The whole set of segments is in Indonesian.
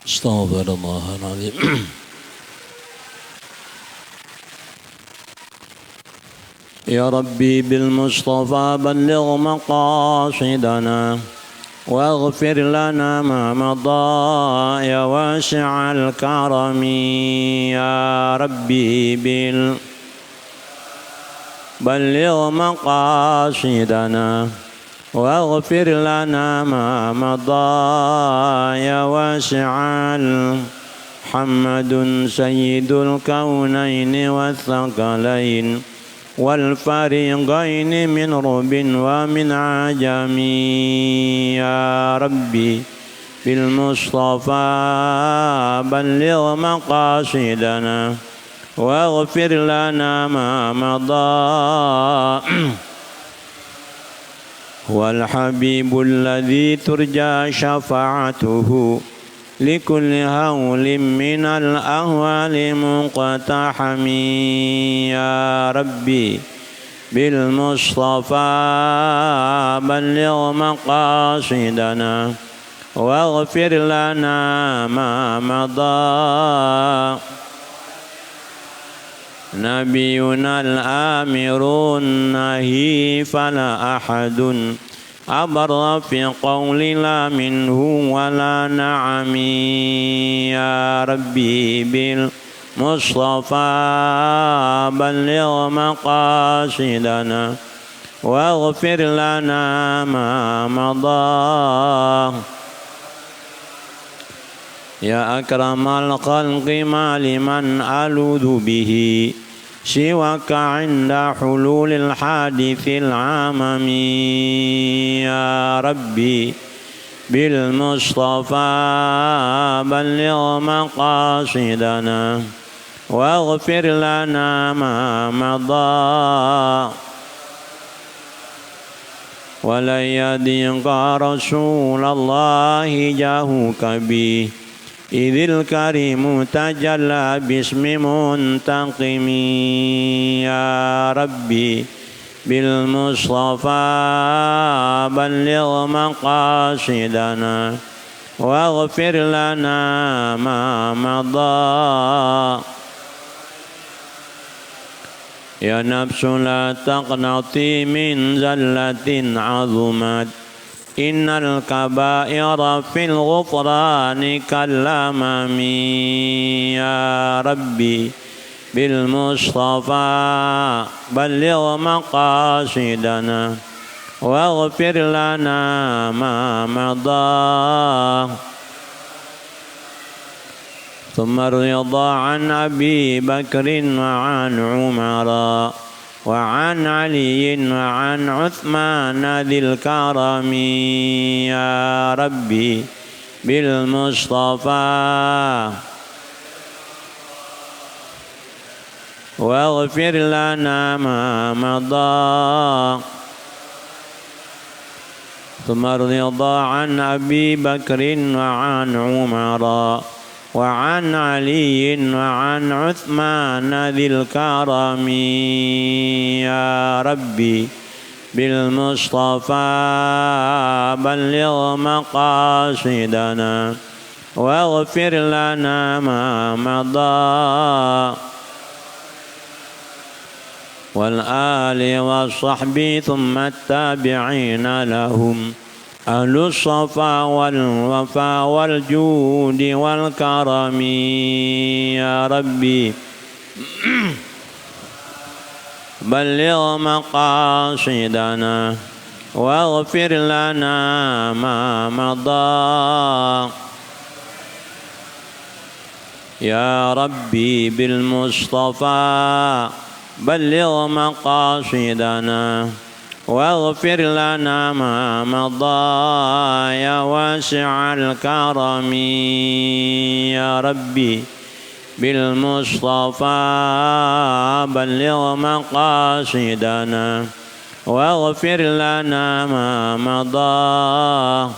استغفر الله العظيم. يا ربي بالمصطفى بلغ مقاصدنا واغفر لنا ما مضى يا واسع الكرم. يا ربي بلغ مقاصدنا واغفر لنا ما مضى يا واسع محمد سيد الكونين والثقلين والفريقين من رب ومن عجم. يا ربي بالمصطفى بلغ مقاصدنا واغفر لنا ما مضى. هو الحبيب الذي ترجى شفاعته لكل هول من الأهوال مقتحم. يا ربي بالمصطفى بلغ مقاصدنا واغفر لنا ما مضى. نبينا الآمر النهي فلا أحد أبر في قول لا منه ولا نعم. يا ربي بالمصطفى بلغ مقاصدنا واغفر لنا ما مضى. يا أكرم الخلق ما لمن ألوذ به سواك عند حلول الحادث العمم. يا ربي بالمصطفى بلغ مقاصدنا واغفر لنا ما مضى. ولن يضيق رسول الله جاهك به إذ الكريم تجلى باسم منتقم. يا ربي بالمصطفى بلغ مقاصدنا واغفر لنا ما مضى. يا نفس لا تقنطي من زلة عظمت إن الكبائر في الغفران كالأمم. يا ربي بالمصطفى بلغ مقاصدنا واغفر لنا ما مضى. ثم الرضا عن أبي بكر وعن عمر وعن علي وعن عثمان ذي الكرم. يا ربي بالمصطفى واغفر لنا ما مضى. ثم الرضا عن أبي بكر وعن عمر وعن علي وعن عثمان ذي الكرم. يا ربي بالمصطفى بلغ مقاصدنا واغفر لنا ما مضى. والآل والصحب ثم التابعين لهم أهل الصفا والوفا والجود والكرم. يا ربي بلغ مقاصدنا واغفر لنا ما مضى. يا ربي بالمصطفى بلغ مقاصدنا واغفر لنا ما مضى يا واسع الكرم. يا ربي بالمصطفى بلغ مقاصدنا واغفر لنا ما مضى.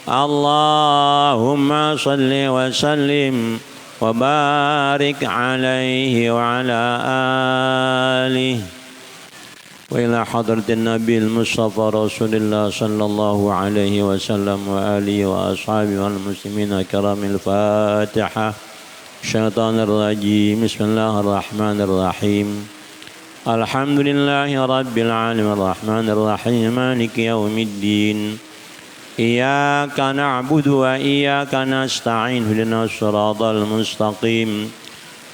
اللهم صل وسلم وبارك عليه وعلى آله وإلى حضرة النبي المصطفى رسول الله صلى الله عليه وسلم وآله وأصحابه والمسلمين الكرام. الفاتحة. الشيطان الرجيم. بسم الله الرحمن الرحيم. الحمد لله رب العالمين الرحمن الرحيم مالك يوم الدين. إياك نعبد وإياك نستعين اهدنا الصراط المستقيم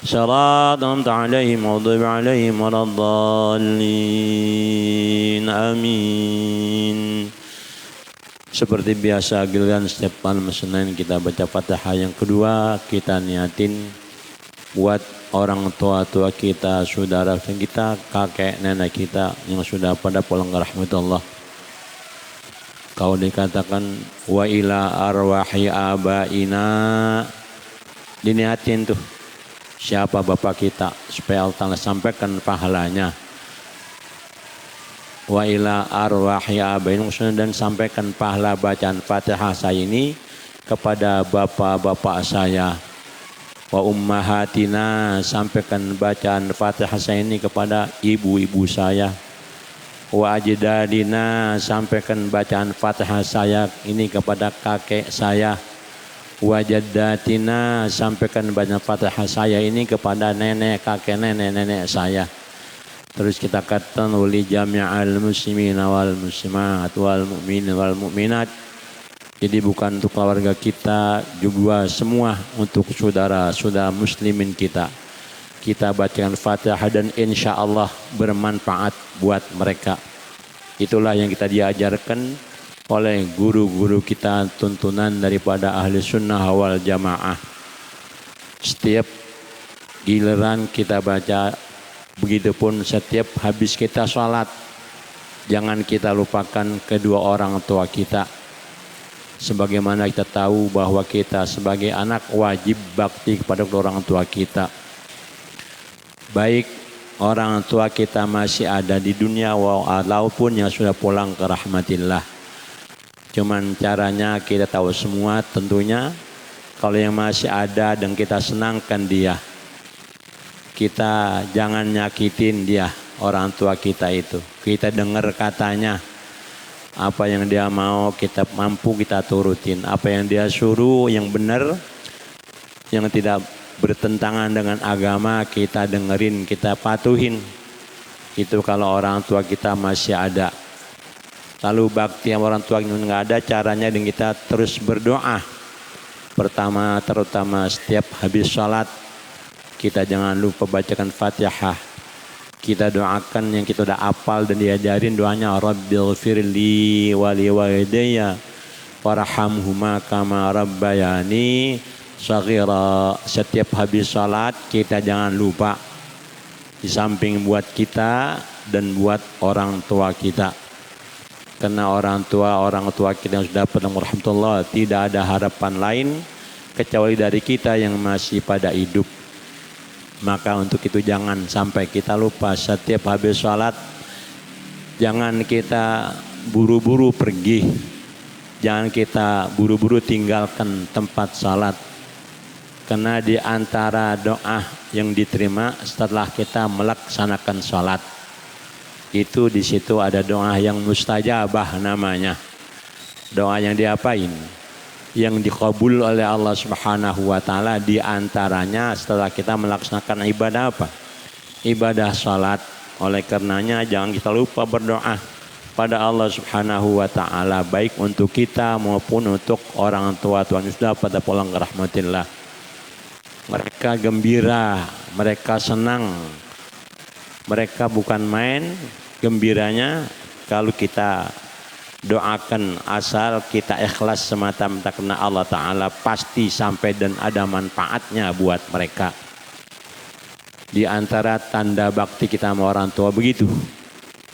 صراط أنعمت عليهم غير عليهم ولا الضالين. Amin. Seperti biasa giliran setiap malam Senin kita baca Fatihah. Yang kedua kita niatin buat orang tua-tua kita, saudara kita, kakek nenek kita yang sudah pada pulang ke rahmatullah. Kau dikatakan wa ila arwahi abaina, diniatin tuh siapa bapak kita supaya Allah Ta'ala sampaikan pahalanya. Wa ila arwahi abaina, dan sampaikan pahala bacaan Fatihah saya ini kepada bapak-bapak saya. Wa ummahatina, sampaikan bacaan Fatihah saya ini kepada ibu-ibu saya. Wa ajdadina, sampaikan bacaan Fatihah saya ini kepada kakek saya. Wa jaddatina, sampaikan bacaan Fatihah saya ini kepada nenek kakek nenek saya. Terus kita katakan wali jami'al muslimin wal muslimat wal mu'minin wal mu'minat. Jadi bukan untuk keluarga kita, juga semua untuk saudara-saudara muslimin kita. Kita bacakan Fatihah dan insya Allah bermanfaat buat mereka. Itulah yang kita diajarkan oleh guru-guru kita, tuntunan daripada ahli sunnah wal jamaah. Setiap giliran kita baca, begitupun setiap habis kita sholat, jangan kita lupakan kedua orang tua kita. Sebagaimana kita tahu bahwa kita sebagai anak wajib bakti kepada orang tua kita. Baik orang tua kita masih ada di dunia walaupun yang sudah pulang ke rahmatillah. Cuman caranya kita tahu semua tentunya. Kalau yang masih ada dan kita senangkan dia, kita jangan nyakitin dia, orang tua kita itu. Kita dengar katanya, apa yang dia mau kita mampu kita turutin. Apa yang dia suruh yang benar, yang tidak bertentangan dengan agama kita dengerin, kita patuhin. Itu kalau orang tua kita masih ada. Lalu bakti yang orang tua yang nggak ada, caranya dengan kita terus berdoa. Pertama terutama setiap habis sholat, kita jangan lupa bacakan Fatihah. Kita doakan yang kita udah hafal dan diajarin doanya, Rabbighfirli wa liwalidayya warhamhuma kama rabbayani shaghira. Setiap habis salat kita jangan lupa, di samping buat kita dan buat orang tua kita. Karena orang tua kita yang sudah pada rahmatullah, tidak ada harapan lain kecuali dari kita yang masih pada hidup. Maka untuk itu jangan sampai kita lupa setiap habis sholat. Jangan kita buru-buru pergi. Jangan kita buru-buru tinggalkan tempat sholat. Karena di antara doa yang diterima setelah kita melaksanakan sholat, itu di situ ada doa yang mustajabah namanya. Doa yang diapain? Yang dikabul oleh Allah Subhanahu wa taala, di antaranya setelah kita melaksanakan ibadah apa? Ibadah salat. Oleh karenanya jangan kita lupa berdoa pada Allah Subhanahu wa taala, baik untuk kita maupun untuk orang tua yang sudah pada pulang ke rahmatillah. Mereka gembira, mereka senang. Mereka bukan main gembiranya kalau kita doakan, asal kita ikhlas semata-mata karena Allah Ta'ala, pasti sampai dan ada manfaatnya buat mereka. Di antara tanda bakti kita sama orang tua begitu.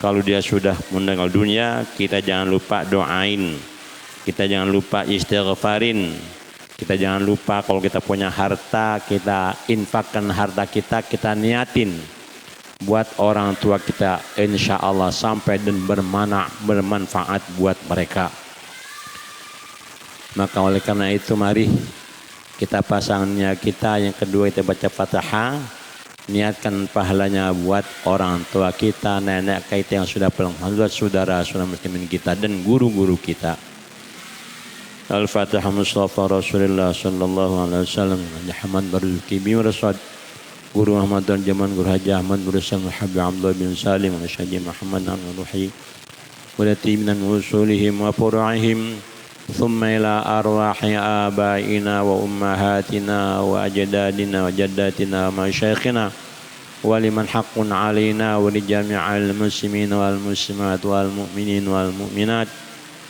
Kalau dia sudah meninggal dunia, kita jangan lupa doain. Kita jangan lupa istighfarin. Kita jangan lupa kalau kita punya harta, kita infakkan harta kita, kita niatin buat orang tua kita, insya Allah sampai dan bermanfaat buat mereka. Maka oleh karena itu mari kita pasangnya kita yang kedua kita baca Fatihah. niatkan pahalanya buat orang tua kita, nenek kita yang sudah pulang, buat saudara-saudara muslimin kita dan guru-guru kita. Al-Fatihah Mustafa Rasulullah sallallahu alaihi wasallam. Muhammad Baruki bin Rasad Guru Ahmad dan Jaman Guru Haji Ahmad Mursal Habib Abdullah bin Salim wa Syahid Muhammad Al-Ruhi walati minan usulihim wa furu'ihim thumma ila arwahi abaina wa ummahatina wa ajdadina wa jaddatina wa masyayikhina wa liman haqqun alaina wa li jami'al muslimin wal muslimat wal mu'minin wal mu'minat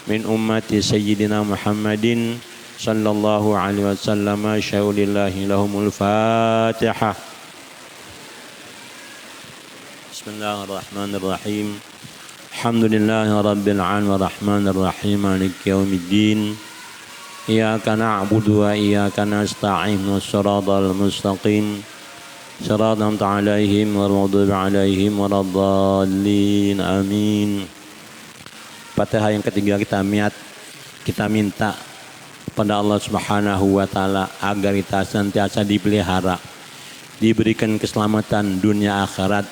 min ummati sayyidina Muhammadin sallallahu alaihi wasallam. Syaulillahi lahumul Fatihah. Bismillahirrahmanirrahim. Alhamdulillahi rabbil alamin arrahmanir rahim maliki yaumiddin. Iyyaka na'budu wa iyyaka nasta'in shiratal mustaqim shiratal an'amta 'alaihim ghairil maghdubi 'alaihim waladdallin. Amin. Fatihah yang ketiga kita minta pada Allah Subhanahu wa taala agar kita senantiasa dipelihara, diberikan keselamatan dunia akhirat,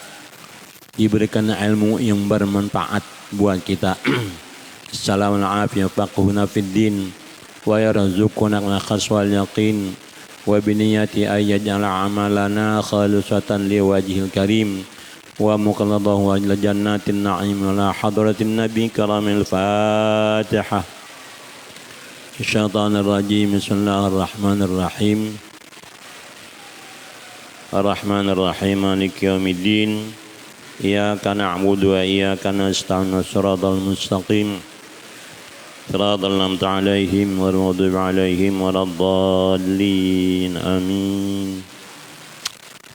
diberikan ilmu yang bermanfaat buat kita. Assalamualaikum warahmatullahi wabarakatuh. Wa yarzuquna al-ikhlas wal yaqin wa bi niyyati ayyaj'al amalana khalisatan liwajhil karim wa muqallallahu wa ila jannatin na'im wa la hadratin nabi karamil Fatihah. Syaitanir rajim. Bismillahirrahmanirrahim. Ar-Rahmanir-Rahim Maliki yaumiddin. Iyyaka na'budu wa iyyaka nasta'in shiratal mustaqim shiratal an'amta 'alaihim ghairil maghdubi 'alaihim waladdallin. Amin.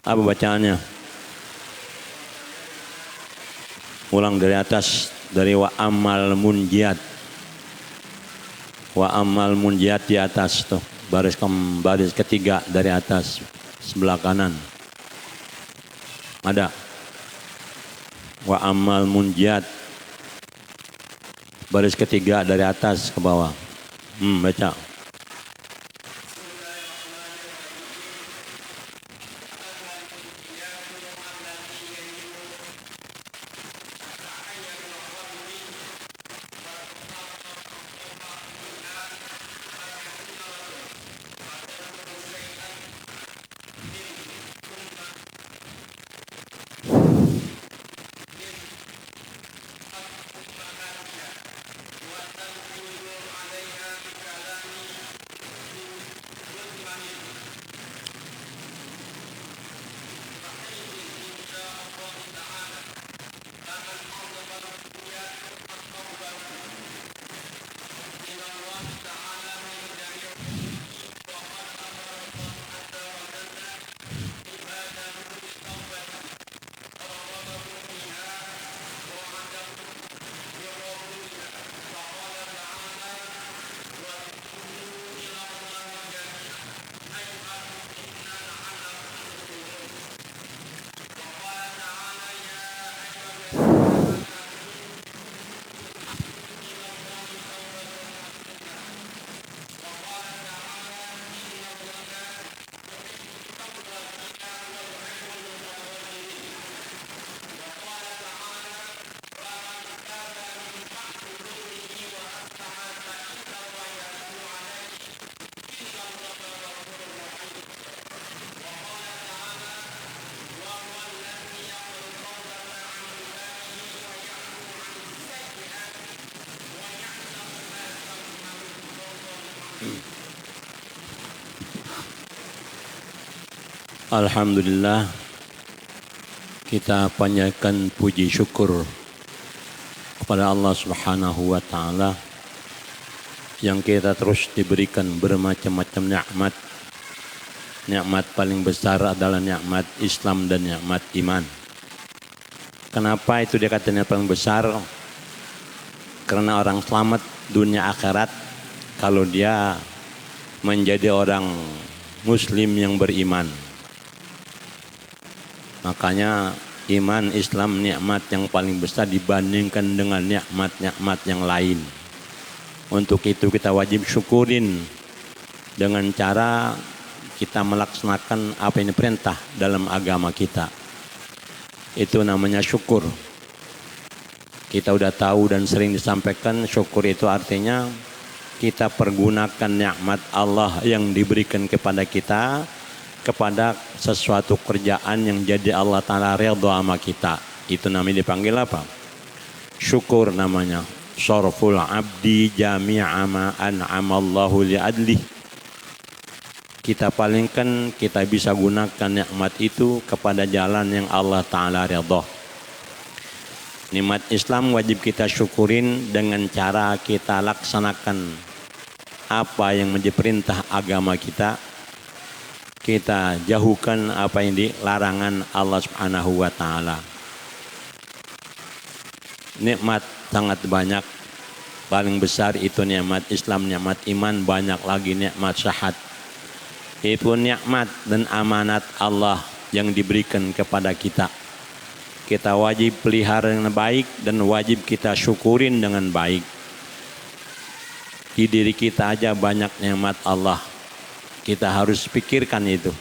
Apa bacaannya? Ulang dari atas, dari wa amal munjiat. Wa amal munjiat di atas tuh, baris ketiga dari atas sebelah kanan. Ada. Wa amal munjiat. Baris ketiga dari atas ke bawah. Baca. Alhamdulillah, kita panjatkan puji syukur kepada Allah Subhanahu wa taala yang kita terus diberikan bermacam-macam nikmat. Nikmat paling besar adalah nikmat Islam dan nikmat iman. Kenapa itu dikatakan paling besar? Karena orang selamat dunia akhirat kalau dia menjadi orang muslim yang beriman. Makanya iman Islam nikmat yang paling besar dibandingkan dengan nikmat-nikmat yang lain. Untuk itu kita wajib syukurin dengan cara kita melaksanakan apa yang diperintah dalam agama kita. Itu namanya syukur. Kita udah tahu dan sering disampaikan, syukur itu artinya kita pergunakan nikmat Allah yang diberikan kepada kita kepada sesuatu kerjaan yang jadi Allah Ta'ala ridha sama kita. Itu namanya dipanggil apa? Syukur namanya. Syarful abdi jami'a ma an'amallahu li'adlih. Kita palingkan, kita bisa gunakan nikmat itu kepada jalan yang Allah Ta'ala ridha. Nikmat Islam wajib kita syukurin dengan cara kita laksanakan apa yang menjadi perintah agama kita. Kita jauhkan apa yang dilarangan Allah Subhanahu wa Ta'ala. Nikmat sangat banyak. Paling besar itu nikmat Islam, nikmat iman, banyak lagi nikmat syahad. Itu nikmat dan amanat Allah yang diberikan kepada kita. Kita wajib pelihara dengan baik dan wajib kita syukurin dengan baik. Di diri kita aja banyak nikmat Allah. Kita harus pikirkan itu.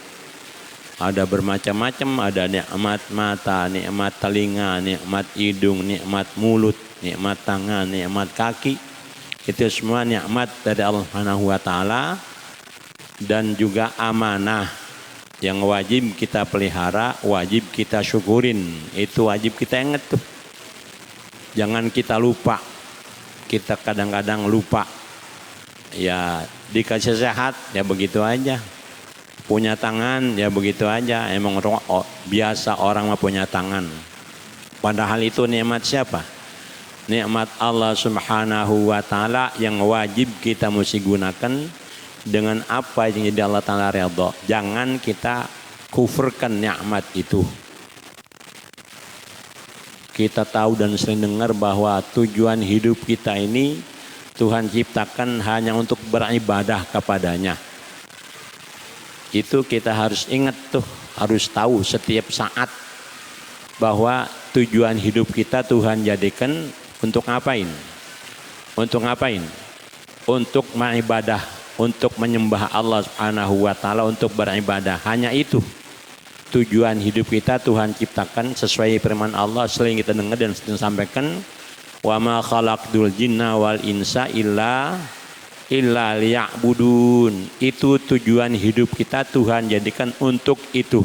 Ada bermacam-macam, ada nikmat mata, nikmat telinga, nikmat hidung, nikmat mulut, nikmat tangan, nikmat kaki. Itu semua nikmat dari Allah Subhanahu wa Ta'ala dan juga amanah yang wajib kita pelihara, wajib kita syukurin. Itu wajib kita ingat tuh. Jangan kita lupa. Kita kadang-kadang lupa. Ya dikasih sehat, ya begitu aja. Punya tangan, ya begitu aja. Emang biasa orang mah punya tangan. Padahal itu nikmat siapa? Nikmat Allah Subhanahu wa Ta'ala yang wajib kita mesti gunakan dengan apa yang jadi Allah Ta'ala ridha. Jangan kita kufurkan nikmat itu. Kita tahu dan sering dengar bahwa tujuan hidup kita ini Tuhan ciptakan hanya untuk beribadah kepadanya. Itu kita harus ingat tuh, harus tahu setiap saat bahwa tujuan hidup kita Tuhan jadikan untuk ngapain? Untuk ngapain? Untuk beribadah, untuk menyembah Allah Subhanahu wa Ta'ala, untuk beribadah. Hanya itu tujuan hidup kita Tuhan ciptakan sesuai firman Allah sering kita dengar dan sering sampaikan, wa ma khalaqtul jinna wal insa illa liya'budun. Itu tujuan hidup kita Tuhan jadikan untuk itu.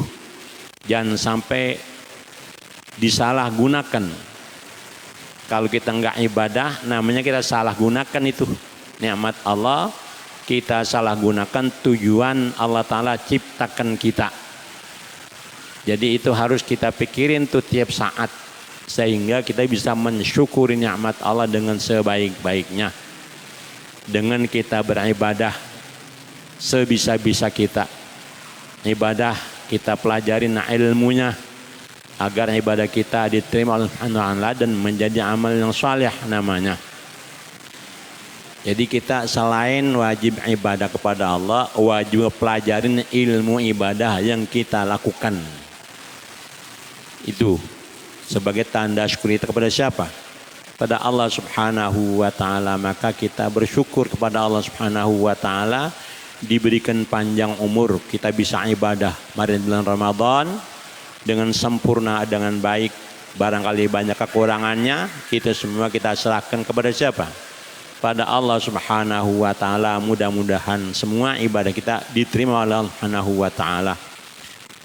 Jangan sampai disalahgunakan. Kalau kita enggak ibadah, namanya kita salah gunakan itu nikmat Allah. Kita salah gunakan tujuan Allah Ta'ala ciptakan kita. Jadi itu harus kita pikirin tuh tiap saat. Sehingga kita bisa mensyukuri nikmat Allah dengan sebaik-baiknya. Dengan kita beribadah sebisa-bisa kita. Ibadah kita pelajarin ilmunya. Agar ibadah kita diterima oleh Allah dan menjadi amal yang saleh namanya. Jadi kita selain wajib ibadah kepada Allah, wajib pelajarin ilmu ibadah yang kita lakukan. Itu sebagai tanda syukur kita kepada siapa? Pada Allah Subhanahu wa Ta'ala. Maka kita bersyukur kepada Allah Subhanahu wa Ta'ala diberikan panjang umur, kita bisa ibadah mari bulan Ramadan dengan sempurna, dengan baik. Barangkali banyak kekurangannya, itu semua kita serahkan kepada siapa? Pada Allah Subhanahu wa Ta'ala. Mudah-mudahan semua ibadah kita diterima oleh Allah Subhanahu wa Ta'ala.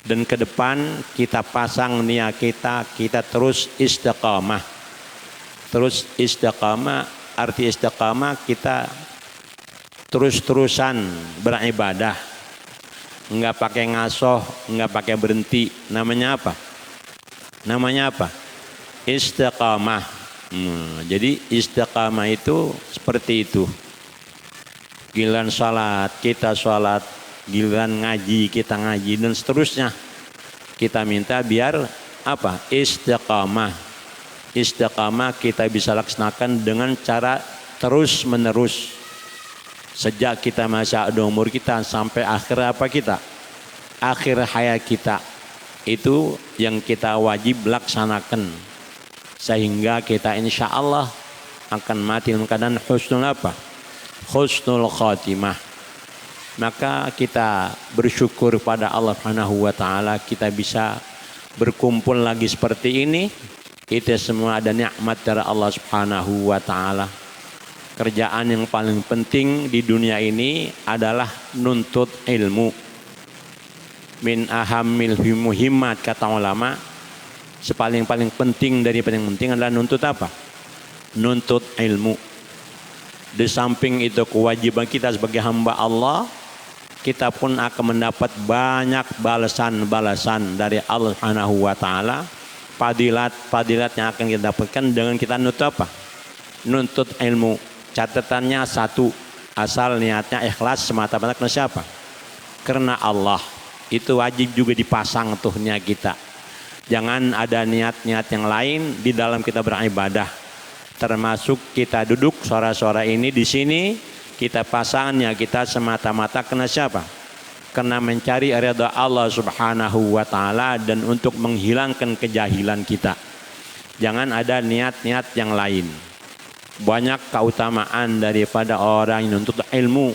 Dan ke depan kita pasang niat kita terus istiqamah. Terus istiqamah, arti istiqamah kita terus-terusan beribadah. Enggak pakai ngasoh, enggak pakai berhenti. Namanya apa? Namanya apa? Istiqamah. Jadi istiqamah itu seperti itu. Giliran salat, kita salat. Giliran ngaji, kita ngaji. Dan seterusnya. Kita minta biar apa? Istiqamah. Istiqamah kita bisa laksanakan dengan cara terus menerus. Sejak kita masih ada umur kita sampai akhir apa kita? Akhir hayat kita. Itu yang kita wajib laksanakan. Sehingga kita insya Allah akan mati dalam keadaan husnul apa? Husnul khatimah. Maka kita bersyukur pada Allah Subhanahu wa taala kita bisa berkumpul lagi seperti ini. Kita semua ada nikmat dari Allah Subhanahu wa taala. Kerjaan yang paling penting di dunia ini adalah nuntut ilmu. Min ahammil muhimmat kata ulama, sepaling-paling penting dari paling penting adalah nuntut apa? Nuntut ilmu. Di samping itu kewajiban kita sebagai hamba Allah, kita pun akan mendapat banyak balasan-balasan dari Allah Subhanahu wa taala. Fadilat yang akan kita dapatkan dengan kita nuntut apa? Nuntut ilmu. Catatannya satu, asal niatnya ikhlas semata-mata karena siapa? Karena Allah. Itu wajib juga dipasang tuh niat kita. Jangan ada niat-niat yang lain di dalam kita beribadah. Termasuk kita duduk suara-suara ini di sini, kita pasangnya kita semata-mata karena siapa? Karena mencari ridha Allah Subhanahu wa taala dan untuk menghilangkan kejahilan kita. Jangan ada niat-niat yang lain. Banyak keutamaan daripada orang yang menuntut ilmu.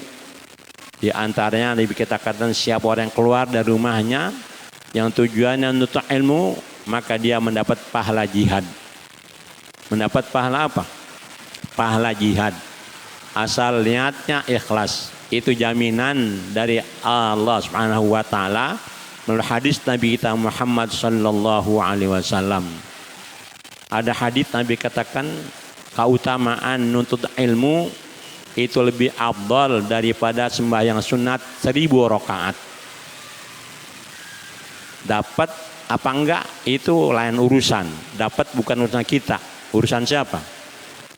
Di antaranya Nabi kita katakan siapa orang yang keluar dari rumahnya yang tujuannya menuntut ilmu, maka dia mendapat pahala jihad. Mendapat pahala apa? Pahala jihad. Asal niatnya ikhlas. Itu jaminan dari Allah Subhanahu wa taala melalui hadis Nabi kita Muhammad sallallahu alaihi wasallam. Ada hadis Nabi katakan keutamaan nuntut ilmu itu lebih afdal daripada sembahyang sunat 1000 rakaat. Dapat apa enggak itu lain urusan. Dapat bukan urusan kita. Urusan siapa?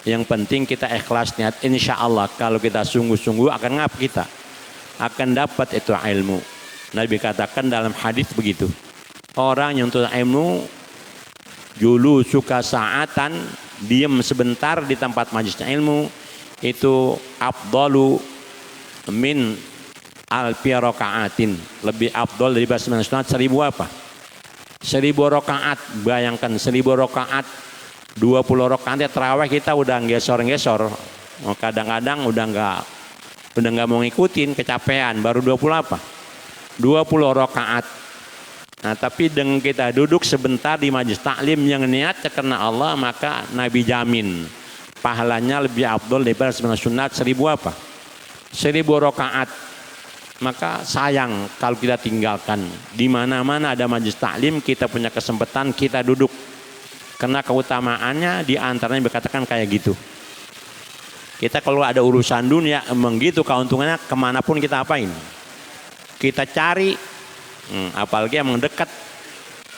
Yang penting kita ikhlas niat. Insya Allah kalau kita sungguh-sungguh akan ngap kita. Akan dapat itu ilmu. Nabi katakan dalam hadis begitu. Orang yang menuntut ilmu julu suka saatan, diam sebentar di tempat majelisnya ilmu, itu afdalu min alfi rakaatin. Lebih afdal dari sembahyang sunat 1000 apa? 1000 rakaat. Bayangkan 1000 rakaat 20 rakaat terawih kita udah gesor-gesor. Kadang-kadang udah nggak mau ngikutin, kecapean. Baru 20 apa? 20 rakaat. Nah, tapi dengan kita duduk sebentar di majelis taklim yang niatnya karena Allah, maka Nabi jamin pahalanya lebih afdal daripada sembahyang sunat 1000 apa? 1000 rakaat. Maka sayang kalau kita tinggalkan. Di mana-mana ada majelis taklim, kita punya kesempatan kita duduk. Karena keutamaannya di antaranya berkatakan kayak gitu. Kita kalau ada urusan dunia emang gitu keuntungannya kemanapun kita apain? Kita cari, apalagi yang dekat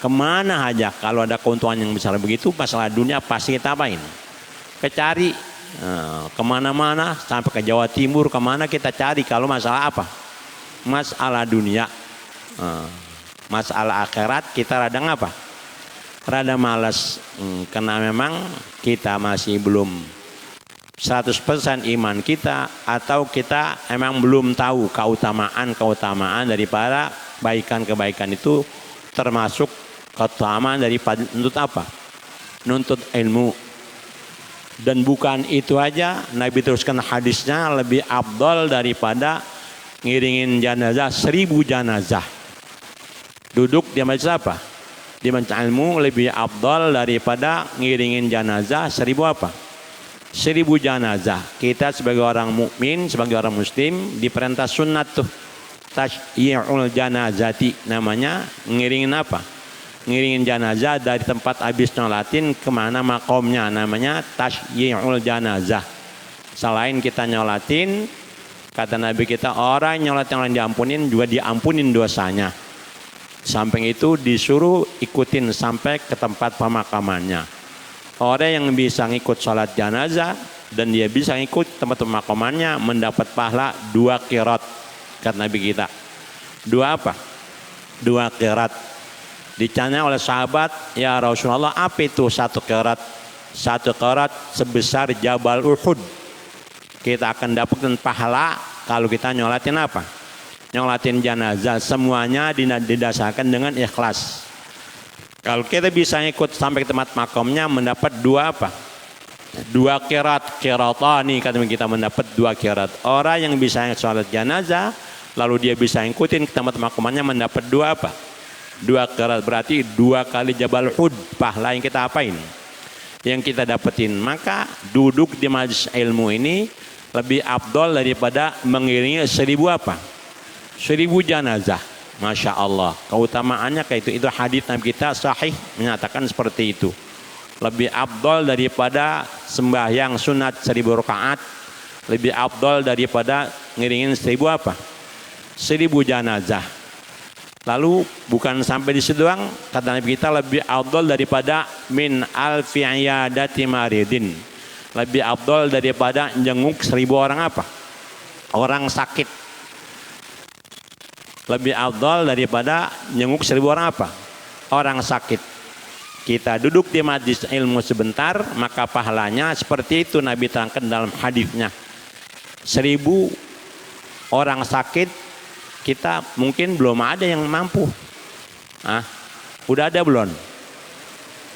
kemana aja kalau ada keuntungan yang besar begitu, masalah dunia pasti kita apain? Kecari kemana-mana sampai ke Jawa Timur kemana kita cari kalau masalah apa? Masalah dunia. Masalah akhirat kita radang apa? Rada malas karena memang kita masih belum 100% iman kita, atau kita emang belum tahu keutamaan daripada kebaikan itu, termasuk keutamaan daripada nuntut apa? Nuntut ilmu. Dan bukan itu aja, Nabi teruskan hadisnya lebih afdal daripada ngiringin jenazah 1000 jenazah. Duduk di majelis apa? Di majelis ilmu lebih afdal daripada ngiringin jenazah 1000 apa? 1000 jenazah. Kita sebagai orang mukmin, sebagai orang muslim diperintah sunat tuh. Tasyi'ul janazati namanya, ngiringin apa? Ngiringin jenazah dari tempat habis nyolatin kemana makomnya, namanya tasyi'ul janazah. Selain kita nyolatin, kata Nabi kita orang nyolatin orang diampunin juga diampunin dosanya. Samping itu disuruh ikutin sampai ke tempat pemakamannya. Orang yang bisa ngikut sholat jenazah dan dia bisa ngikut tempat pemakamannya mendapat pahala 2 qirat. Kata Nabi kita 2 apa? 2 qirat. Ditanya oleh sahabat, ya Rasulullah apa itu 1 qirat? 1 qirat sebesar Jabal Uhud. Kita akan dapatkan pahala kalau kita nyolatin apa? Nyolatin jenazah. Semuanya didasarkan dengan ikhlas. Kalau kita bisa ikut sampai ke tempat makamnya mendapat 2 apa? 2 qirat. Qiratani kata kita mendapat 2 qirat. Orang yang bisa sholat jenazah lalu dia bisa ngikutin ke tempat pemakamannya, mendapat 2 apa? 2 kerat, berarti 2 kali Jabal Uhud pahala yang kita apain? Yang kita dapetin. Maka duduk di majelis ilmu ini lebih afdol daripada mengiringi 1000 apa? 1000 jenazah. Masya Allah, keutamaannya kayak itu hadis Nabi kita sahih menyatakan seperti itu. Lebih afdol daripada sembahyang sunat 1000 rakaat, lebih afdol daripada ngiringin 1000 apa? 1000 jenazah. Lalu bukan sampai di situ doang, kata Nabi kita lebih afdol daripada min alfi iyadati maridin. Lebih afdol daripada jenguk 1000 orang apa? Orang sakit. Lebih afdol daripada jenguk 1000 orang apa? Orang sakit. Kita duduk di majlis ilmu sebentar, maka pahalanya seperti itu Nabi terangkan dalam hadisnya. 1000 orang sakit, kita mungkin belum ada yang mampu. Udah ada belum?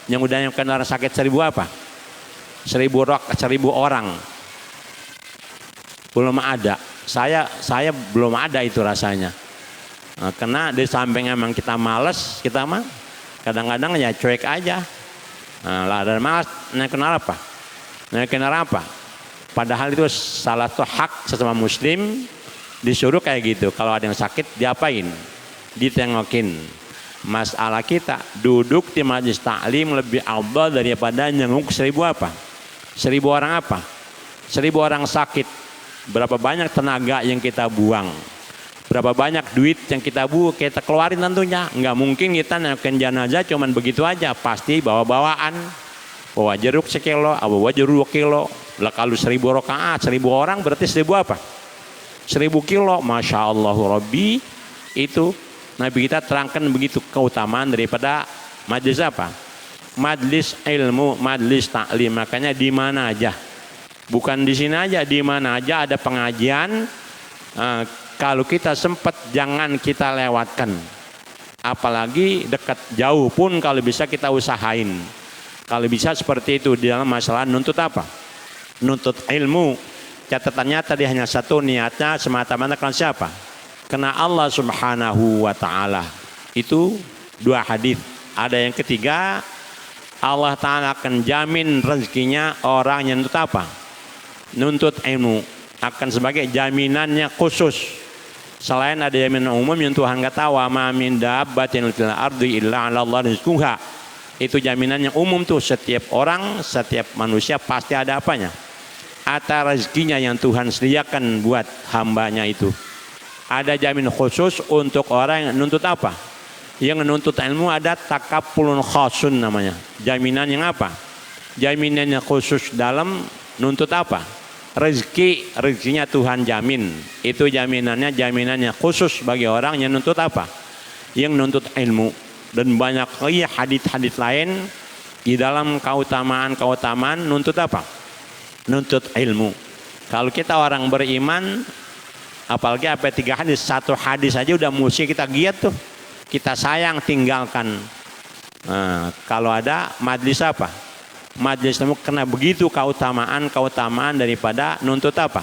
Yang udah nyamkan orang sakit 1000 apa? 1000 orang. Belum ada. Saya belum ada itu rasanya. Karena di samping emang kita malas, kita mah kadang-kadang ya cuek aja. Lah dan malas naikin apa? Naikin apa? Padahal itu salah satu hak sesama muslim, disuruh kayak gitu. Kalau ada yang sakit diapain? Ditengokin. Masalah kita duduk di majelis taklim lebih afdal daripada nyenguk 1000 apa? 1000 orang apa? 1000 orang sakit. Berapa banyak tenaga yang kita buang? Berapa banyak duit yang kita keluarin tentunya. Nggak mungkin kita nengokin jenazah cuman begitu aja. Pasti bawa-bawaan. Bawa jeruk 1 kilo, bawa jeruk 2 kilo. Lah kalau 1000 rakaat, 1000 orang berarti 1000 apa? 1000 kilo. Masya Allah Rabbi. Itu Nabi kita terangkan begitu keutamaan daripada majlis apa? Majlis ilmu, majlis taklim. Makanya di mana aja, bukan di sini aja, di mana aja ada pengajian, kalau kita sempat jangan kita lewatkan. Apalagi dekat jauh pun kalau bisa kita usahain. Kalau bisa seperti itu di dalam masalah nuntut apa? Nuntut ilmu. Catatannya tadi hanya satu, niatnya semata-mata karena siapa? Karena Allah Subhanahu wa ta'ala. Itu 2 hadis. Ada yang ketiga, Allah Ta'ala akan jamin rezekinya orang yang nuntut apa? Nuntut ilmu. Akan sebagai jaminannya khusus. Selain ada jaminan umum yang Tuhan kata wa ma min dabbatin fil ardi illa 'ala Allah rizquha. Itu jaminan yang umum tuh, setiap orang, setiap manusia pasti ada apanya? Ada rezekinya yang Tuhan sediakan buat hambanya itu. Ada jamin khusus untuk orang yang nuntut apa? Yang menuntut ilmu ada takafulun khasun namanya. Jaminan yang apa? Jaminan yang khusus dalam nuntut apa? Rezekinya Tuhan jamin. Itu jaminannya khusus bagi orang yang nuntut apa? Yang nuntut ilmu. Dan banyak lagi hadits lain di dalam keutamaan nuntut apa? Nuntut ilmu. Kalau kita orang beriman, apalagi apa 3 hadis, 1 hadis aja udah mesti kita giat tuh. Kita sayang tinggalkan. Kalau ada majlis apa? Majlis ilmu, kena begitu keutamaan daripada nuntut apa?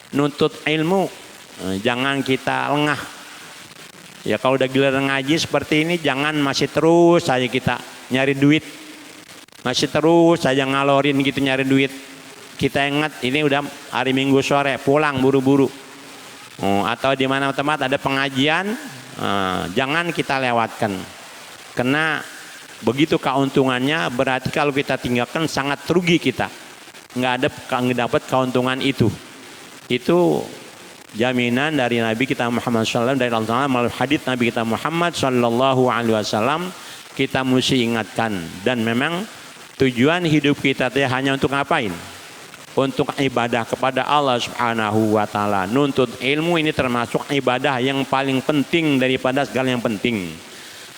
Nuntut ilmu. Jangan kita lengah. Ya kalau udah giliran ngaji seperti ini, jangan masih terus saja kita nyari duit. Masih terus saja ngalorin gitu nyari duit. Kita ingat ini udah hari Minggu sore, pulang buru-buru. Atau di mana tempat ada pengajian, jangan kita lewatkan. Karena begitu keuntungannya, berarti kalau kita tinggalkan sangat rugi kita. Nggak dapat keuntungan itu. Itu jaminan dari Nabi kita Muhammad SAW, dari Allah melalui hadits Nabi kita Muhammad SAW. Kita mesti ingatkan. Dan memang tujuan hidup kita hanya untuk ngapain? Untuk ibadah kepada Allah Subhanahu wa ta'ala. Nuntut ilmu ini termasuk ibadah yang paling penting daripada segala yang penting.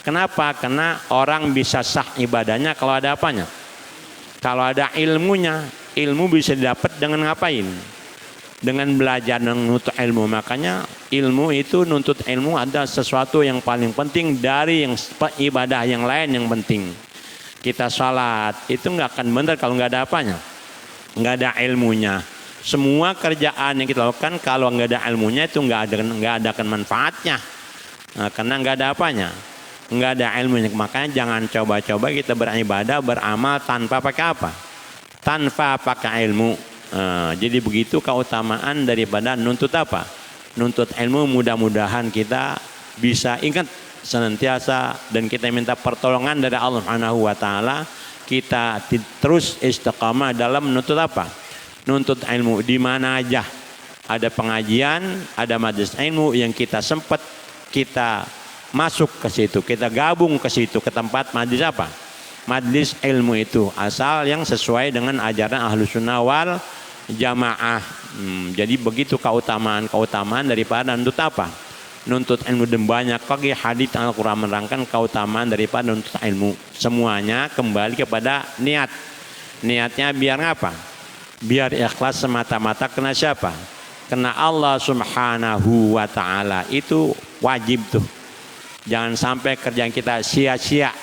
Kenapa? Karena orang bisa sah ibadahnya kalau ada apanya? Kalau ada ilmunya. Ilmu bisa didapat dengan ngapain? Dengan belajar dan nuntut ilmu. Makanya ilmu itu, nuntut ilmu ada sesuatu yang paling penting dari yang ibadah yang lain yang penting. Kita salat itu nggak akan benar kalau nggak ada apanya, nggak ada ilmunya. Semua kerjaan yang kita lakukan kalau nggak ada ilmunya itu nggak ada manfaatnya. Nah, karena nggak ada apanya, nggak ada ilmunya. Makanya jangan coba-coba kita beribadah, beramal tanpa pakai apa? Tanpa pakai ilmu. Jadi begitu keutamaan daripada nuntut apa? Nuntut ilmu. Mudah-mudahan kita bisa ingat senantiasa dan kita minta pertolongan dari Allah Subhanahu wa taala. Kita terus istiqamah dalam menuntut apa? Nuntut ilmu di mana aja ada pengajian, ada majelis ilmu yang kita sempat kita masuk ke situ, kita gabung ke situ, ke tempat majelis apa? Majelis ilmu itu asal yang sesuai dengan ajaran Ahlus Sunnah wal Jamaah. Jadi begitu keutamaan daripada nuntut apa? Nuntut ilmu. Dan banyak lagi hadits Al-Quran menerangkan keutamaan daripada nuntut ilmu. Semuanya kembali kepada niat. Niatnya biar apa? Biar ikhlas semata-mata kena siapa? Kena Allah Subhanahu wa ta'ala. Itu wajib tuh. Jangan sampai kerjaan kita sia-sia.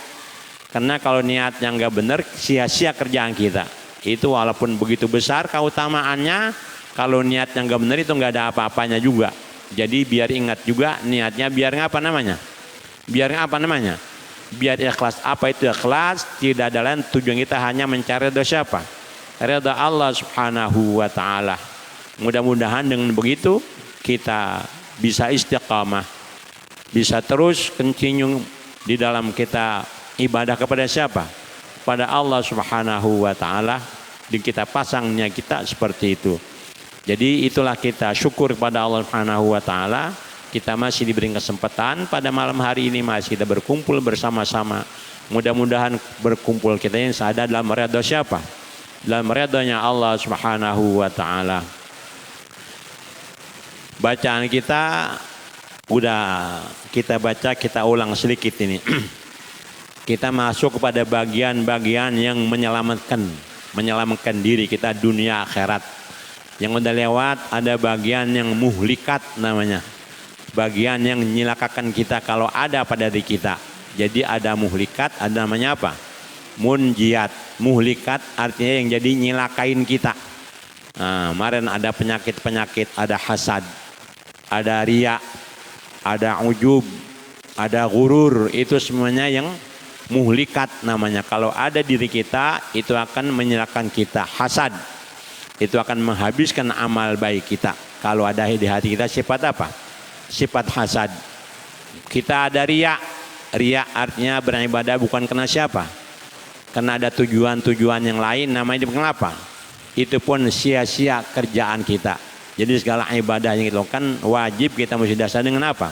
Karena kalau niatnya nggak benar, sia-sia kerjaan kita. Itu walaupun begitu besar keutamaannya, kalau niatnya nggak benar itu nggak ada apa-apanya juga. Jadi biar ingat juga niatnya, biar apa namanya? Biar apa namanya? Biar ikhlas. Apa itu ikhlas? Tidak ada lain tujuan kita hanya mencari ridha siapa? Ridha Allah Subhanahu wa ta'ala. Mudah-mudahan dengan begitu kita bisa istiqamah, bisa terus continue di dalam kita ibadah kepada siapa? Pada Allah Subhanahu wa ta'ala. Dan kita pasangnya kita seperti itu. Jadi itulah kita syukur kepada Allah Subhanahu wa ta'ala. Kita masih diberi kesempatan pada malam hari ini masih kita berkumpul bersama-sama. Mudah-mudahan berkumpul kita yang sadar dalam ridha siapa? Dalam ridhanya Allah Subhanahu wa ta'ala. Bacaan kita udah kita baca, kita ulang sedikit ini. Kita masuk kepada bagian-bagian yang menyelamatkan diri kita dunia akhirat. Yang udah lewat ada bagian yang muhlikat namanya. Bagian yang menyilakakan kita kalau ada pada diri kita. Jadi ada muhlikat, ada namanya apa? Munjiat. Muhlikat artinya yang jadi nyilakain kita. Kemarin ada penyakit-penyakit, ada hasad, ada riya, ada ujub, ada gurur. Itu semuanya yang muhlikat namanya. Kalau ada diri kita itu akan menyilakkan kita. Hasad itu akan menghabiskan amal baik kita. Kalau ada di hati kita sifat apa? Sifat hasad. Kita ada riya. Riya artinya beribadah bukan karena siapa? Karena ada tujuan-tujuan yang lain, namanya kenapa? Itu pun sia-sia kerjaan kita. Jadi segala ibadah yang kita lakukan wajib kita mesti dasar dengan apa?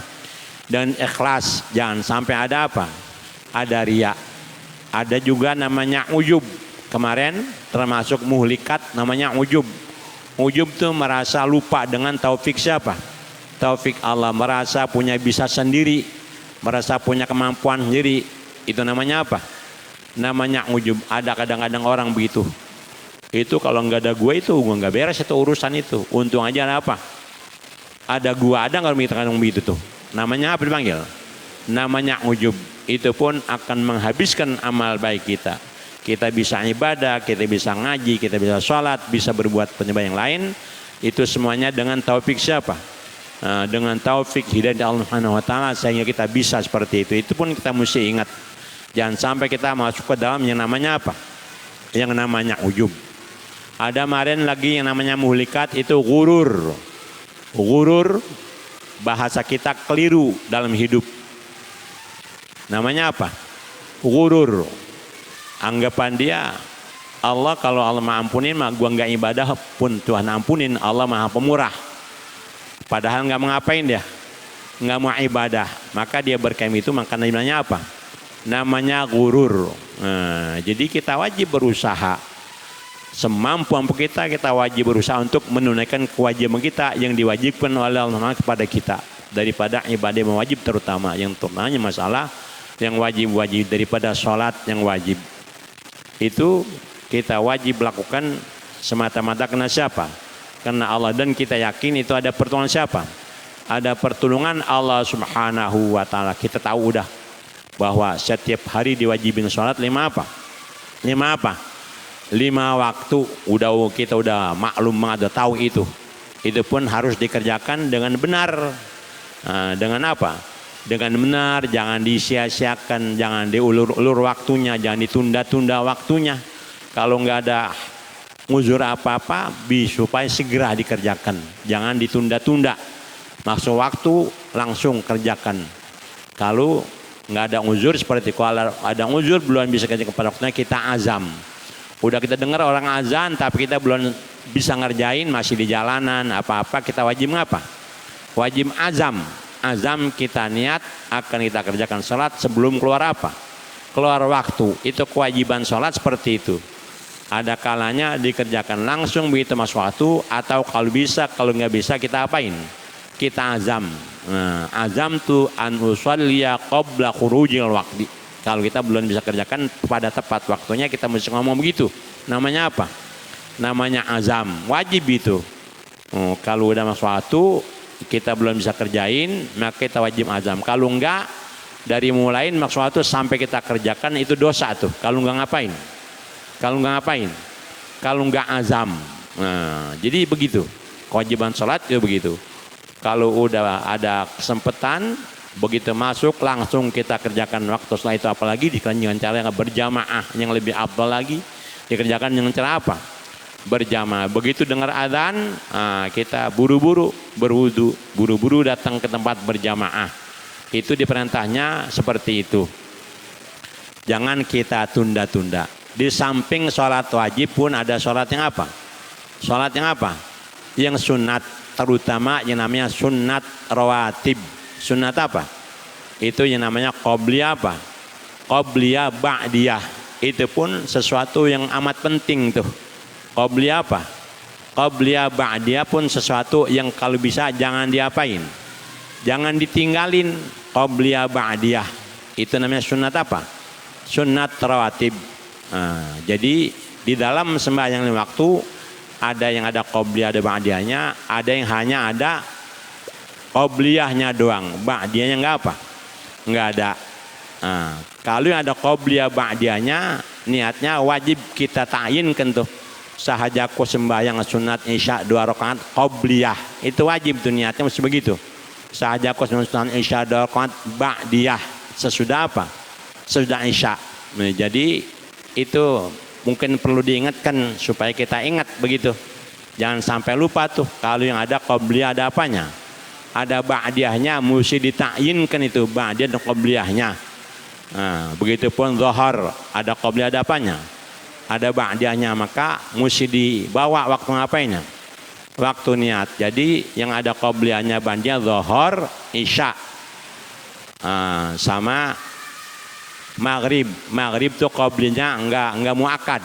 Dan ikhlas. Jangan sampai ada apa? Ada riya. Ada juga namanya ujub. Kemarin termasuk muhlikat namanya ujub. Ujub itu merasa lupa dengan taufik siapa? Taufik Allah. Merasa punya bisa sendiri, merasa punya kemampuan sendiri. Itu namanya apa? Namanya ujub. Ada kadang-kadang orang begitu. Itu kalau nggak ada gue itu gue nggak beres itu urusan itu. Untung aja ada apa? Ada gue, ada nggak kadang begitu tuh. Namanya apa dipanggil? Namanya ujub. Itu pun akan menghabiskan amal baik kita. Kita bisa ibadah, kita bisa ngaji, kita bisa sholat, bisa berbuat penyembah yang lain. Itu semuanya dengan taufik siapa? Dengan taufik hidayah Allah Subhanahu wa ta'ala sehingga kita bisa seperti itu. Itu pun kita mesti ingat. Jangan sampai kita masuk ke dalam yang namanya apa? Yang namanya ujub. Ada kemarin lagi yang namanya muhlikat itu gurur. Gurur bahasa kita keliru dalam hidup. Namanya apa? Gurur. Anggapan dia Allah, kalau Allah maha ampunin mah gua nggak ibadah pun Tuhan ampunin. Allah maha pemurah. Padahal nggak mau ngapain dia, nggak mau ibadah. Maka dia berklaim itu, maka namanya apa? Namanya gurur. Jadi kita wajib berusaha semampu kita wajib berusaha untuk menunaikan kewajiban kita yang diwajibkan oleh Allah kepada kita daripada ibadah yang wajib, terutama yang terutama masalah yang wajib daripada sholat yang wajib itu kita wajib lakukan semata-mata karena siapa? Karena Allah, dan kita yakin itu ada pertolongan siapa? Ada pertolongan Allah Subhanahu wa ta'ala. Kita tahu udah bahwa setiap hari diwajibin sholat 5 apa? 5 apa? 5 5 waktu kita udah maklum banget, udah tahu itu pun harus dikerjakan dengan benar. Dengan apa? Dengan benar, jangan disia-siakan, jangan diulur-ulur waktunya, jangan ditunda-tunda waktunya. Kalau nggak ada uzur apa-apa, supaya segera dikerjakan, jangan ditunda-tunda. Maksud waktu langsung kerjakan. Kalau nggak ada uzur seperti kalau ada uzur belum bisa kerja pada waktunya, kita azam. Udah kita dengar orang azan tapi kita belum bisa ngerjain, masih di jalanan apa-apa, kita wajib ngapa? Wajib azam. Azam kita niat akan kita kerjakan sholat sebelum keluar apa? Keluar waktu. Itu kewajiban sholat seperti itu. Ada kalanya dikerjakan langsung begitu masuk waktu, atau kalau bisa, kalau nggak bisa kita apain? Kita azam. Azam tu an usalliya qabla khurujil waqti. Kalau kita belum bisa kerjakan pada tepat waktunya, kita mesti ngomong begitu. Namanya apa? Namanya azam. Wajib itu. Kalau udah masuk waktu kita belum bisa kerjain, maka kita wajib azam. Kalau enggak, dari mulain masuk waktu sampai kita kerjakan itu dosa tuh. Kalau enggak ngapain? Kalau enggak azam. Jadi begitu. Kewajiban sholat itu begitu. Kalau udah ada kesempatan, begitu masuk langsung kita kerjakan waktu. Setelah itu apalagi dikerjakan dengan cara yang berjamaah, yang lebih afdal lagi dikerjakan dengan cara apa? Berjamaah. Begitu dengar adzan, kita buru-buru berwudu, buru-buru datang ke tempat berjamaah. Itu diperintahnya seperti itu. Jangan kita tunda-tunda. Di samping sholat wajib pun ada sholat yang apa? Sholat yang apa? Yang sunat, terutama yang namanya sunat rawatib. Sunat apa? Itu yang namanya qobliyah apa? Qobliyah ba'diyah. Itu pun sesuatu yang amat penting tuh. Qobliyah apa? Qobliyah ba'diyah pun sesuatu yang kalau bisa jangan diapain? Jangan ditinggalin. Qobliyah ba'diyah. Itu namanya sunat apa? Sunat rawatib. Jadi di dalam sembahyang lima waktu ada yang ada qobliyah, ada ba'diyahnya, ada yang hanya ada qobliyahnya doang, ba'diyahnya enggak apa? Enggak ada. Kalau yang ada qobliyah ba'diyahnya, niatnya wajib kita ta'yinkan tuh. Sahajaku sembahyang sunat isya 2 rakaat qobliyah, itu wajib tuh niatnya mesti begitu. Sahajaku sunat isya 2 rakaat ba'diyah, sesudah apa? Sesudah isya. Jadi itu mungkin perlu diingatkan supaya kita ingat begitu. Jangan sampai lupa tuh. Kalau yang ada qobliyah ada apanya? Ada ba'diyahnya, mesti ditakyinkan itu ba'diyah dan qobliyahnya. Begitupun zuhur ada qobliyah ada apanya? Ada ba'diyahnya, maka mesti dibawa waktu ngapainnya? Waktu niat. Jadi yang ada qobliyahnya ba'diyah zuhur, isya. Sama maghrib. Maghrib tuh qobliyahnya enggak muakkad.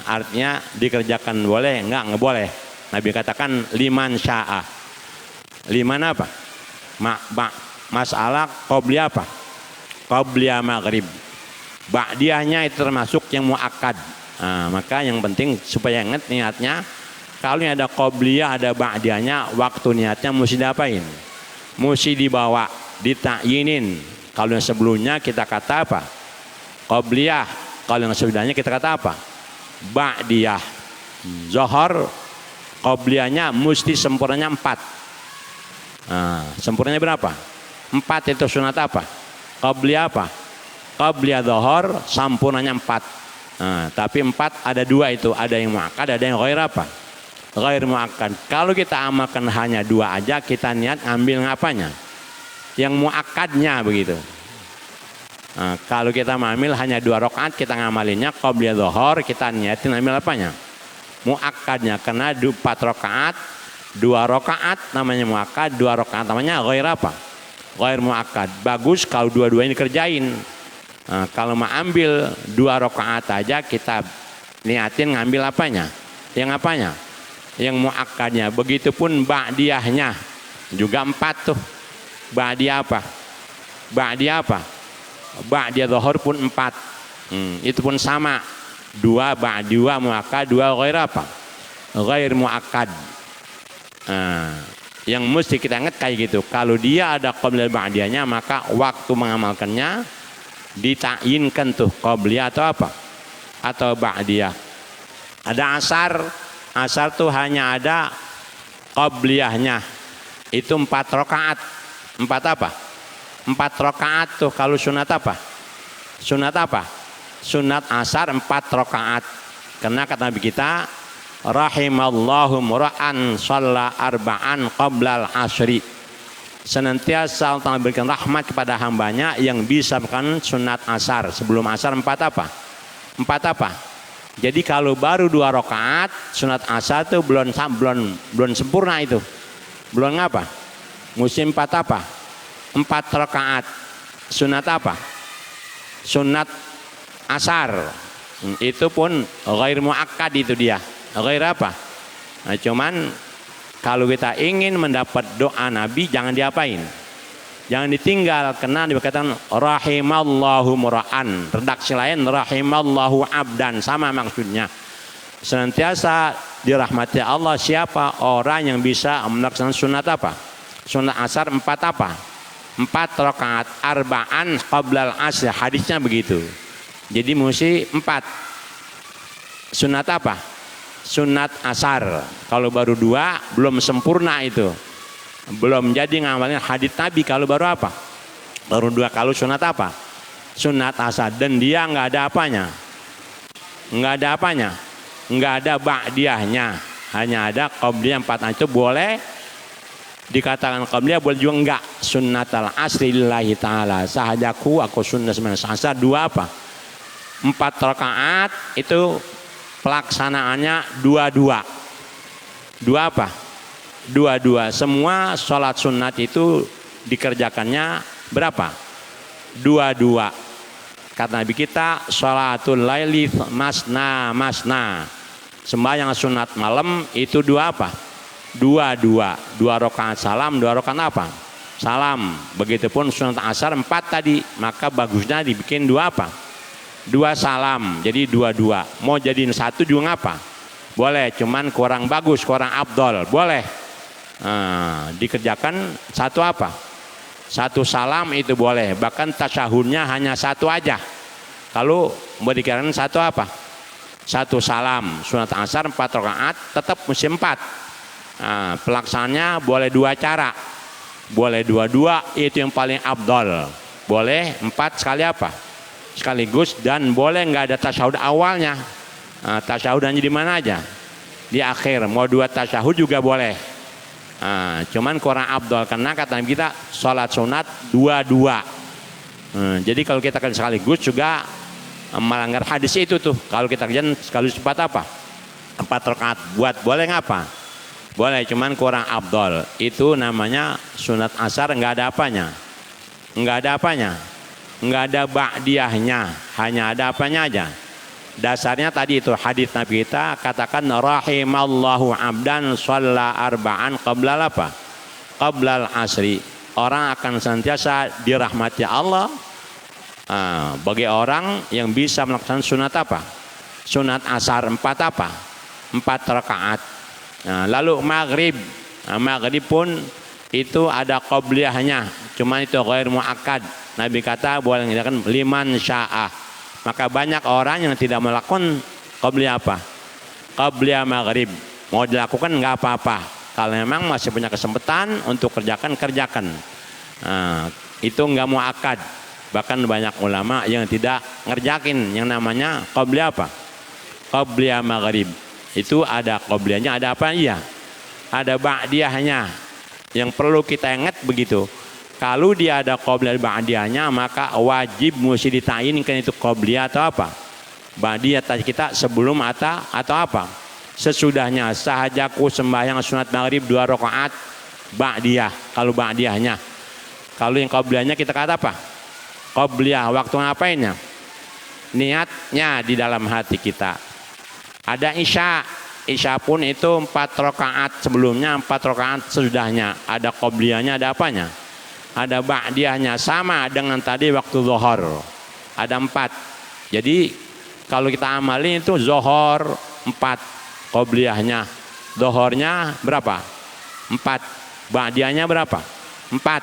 Artinya dikerjakan boleh, enggak boleh. Nabi katakan liman sya'a. Liman apa? Masalah qobliyah apa? Qobliyah maghrib. Ba'diyahnya itu termasuk yang muakkad. Maka yang penting supaya ingat niatnya. Kalau yang ada qobliyah ada ba'diyahnya, waktu niatnya mesti diapain? Mesti dibawa, ditakyinin. Kalau yang sebelumnya kita kata apa? Qobliyah. Kalau yang sebelumnya kita kata apa? Ba'diyah. Zuhur qobliyahnya mesti sempurnanya 4. Sempurnanya berapa? 4 itu sunat apa? Qobliyah apa? Qobliyah zuhur sempurnanya 4. Tapi 4 ada 2 itu, ada yang muakkad, ada yang ghair apa? Ghair muakkad. Kalau kita amalkan hanya 2 aja, kita niat ngambil ngapanya? Yang muakkadnya begitu. Kalau kita ngambil hanya 2 rakaat, kita ngamalinnya qobliyah zuhur, kita niatin ngambil apanya? Muakkadnya. Karena 4 rakaat, 2 rakaat namanya muakkad, 2 rakaat namanya ghair apa? Ghair muakkad. Bagus kalau dua-duanya dikerjain. Kalau mau ambil 2 rakaat aja, kita niatin ngambil apanya? Yang apanya? Yang muakkadnya. Begitupun ba'diyahnya juga 4 tuh. Ba'diyah apa? Ba'diyah apa? Ba'diyah zuhur pun 4. Itu pun sama. 2 ba'diyah muakkad, 2 ghair apa? Ghair muakkad. Yang mesti kita ingat kayak gitu. Kalau dia ada qobliyah ba'diyahnya, maka waktu mengamalkannya ditakyinkan tuh qobliyah atau apa? atau ba'diyah. Ada asar, asar tuh hanya ada qabliyahnya. Itu 4 rakaat. 4 apa? 4 rakaat tuh kalau sunat apa? Sunat apa? Sunat asar 4 rakaat. Karena kata Nabi kita, rahimallahu mura'an shalla arba'an qablal asri. Senantiasa Allah berikan rahmat kepada hambanya yang bisa melakukan sunat asar. Sebelum asar 4 apa? 4 apa? Jadi kalau baru 2 rakaat sunat asar itu belum sempurna itu. Belum apa? Musim 4 apa? 4 rakaat. Sunat apa? Sunat asar. Itu pun ghair muakkad itu dia. Ghair apa? Nah, cuman kalau kita ingin mendapat doa Nabi jangan diapain? Jangan ditinggal, karena dikatakan rahimallahu mura'an. Redaksi lain rahimallahu abdan, sama maksudnya. Senantiasa dirahmati Allah siapa? Orang yang bisa melaksanakan sunat apa? Sunat asar 4 apa? 4 rakaat arba'an qablal asr. Hadisnya begitu. Jadi mesti 4. Sunat apa? Sunat asar. Kalau baru 2 belum sempurna itu. Belum jadi ngamalin hadis Nabi. Kalau baru apa? Baru 2. Kalau sunat apa? Sunat asar. Dan dia nggak ada apanya. Nggak ada apanya. Nggak ada ba'diyahnya. Hanya ada qabliyah 4. Itu boleh dikatakan qabliyah, boleh juga enggak. Sunnatal asri lillahi ta'ala. Sahajaku aku sunnah semasa asar 2 apa? 4 rakaat itu pelaksanaannya 2-2. 2 apa? 2-2. Semua sholat sunat itu dikerjakannya berapa? 2-2. Kata Nabi kita, sholatul laili masna masna. Sembahyang sunat malam itu 2 apa? 2-2. 2 rakaat salam, 2 rakaat apa? Salam. Begitupun sunat asar 4 tadi. Maka bagusnya dibikin 2 apa? 2 salam. Jadi 2-2. Mau jadiin 1 juga ngapa? Boleh, cuman kurang bagus, kurang afdol. Boleh. Dikerjakan 1 apa? 1 salam itu boleh. Bahkan tasyahudnya hanya 1 aja. Kalau mau dikirakan 1 apa? 1 salam. Sunat asar 4 rakaat tetap mesti 4. Pelaksanaannya boleh 2 cara. Boleh 2-2, itu yang paling afdol. Boleh 4 sekali apa? Sekaligus, dan boleh nggak ada tasyahud awalnya. Tasyahud hanya di mana aja? Di akhir. Mau 2 tasyahud juga boleh. Cuman kurang afdol karena kata kita sholat sunat 2-2. Jadi kalau kita kerja sekaligus juga melanggar hadis itu tuh. Kalau kita kerjain sekaligus 4 apa? 4 rakaat. Buat boleh ngapa? Boleh, cuman kurang afdol. Itu namanya sunat asar nggak ada apanya. Nggak ada apanya. Nggak ada ba'diyahnya. Hanya ada apanya aja. Dasarnya tadi itu hadis Nabi kita katakan rahimallahu abdan shalla arba'an qablal apa? Qablal asri. Orang akan senantiasa dirahmati Allah bagi orang yang bisa melaksanakan sunat apa? Sunat asar 4 apa? 4 rakaat. Lalu maghrib. Maghrib pun itu ada qabliyahnya. Cuman itu ghair muakkad. Nabi kata boleh mengerjakan liman sya'ah. Maka banyak orang yang tidak melakukan qabliyah apa? Qabliyah maghrib. Mau dilakukan nggak apa-apa. Kalau memang masih punya kesempatan untuk kerjakan. Itu nggak muakkad. Bahkan banyak ulama yang tidak ngerjakin yang namanya qabliyah apa? Qabliyah maghrib. Itu ada qabliyahnya, ada apa? Iya. Ada ba'diyahnya. Yang perlu kita ingat begitu. Kalau dia ada qabliyah ba'diyahnya, maka wajib mesti ditayinkan itu qabliyah atau apa? Ba'diyah kita sebelum atau apa? Sesudahnya. Sahajaku sembahyang sunat maghrib 2 rakaat ba'diyah. Kalau ba'diyahnya. Kalau yang qabliyahnya kita kata apa? Qabliyah waktu ngapainnya? Niatnya di dalam hati kita. Ada isya. Isya pun itu 4 rakaat sebelumnya, 4 rakaat sesudahnya. Ada qabliyahnya, ada apanya? Ada ba'diyahnya, sama dengan tadi waktu zuhur. Ada 4. Jadi kalau kita amalin itu zuhur 4 qabliyahnya. Zuhurnya berapa? 4. Ba'diyahnya berapa? 4.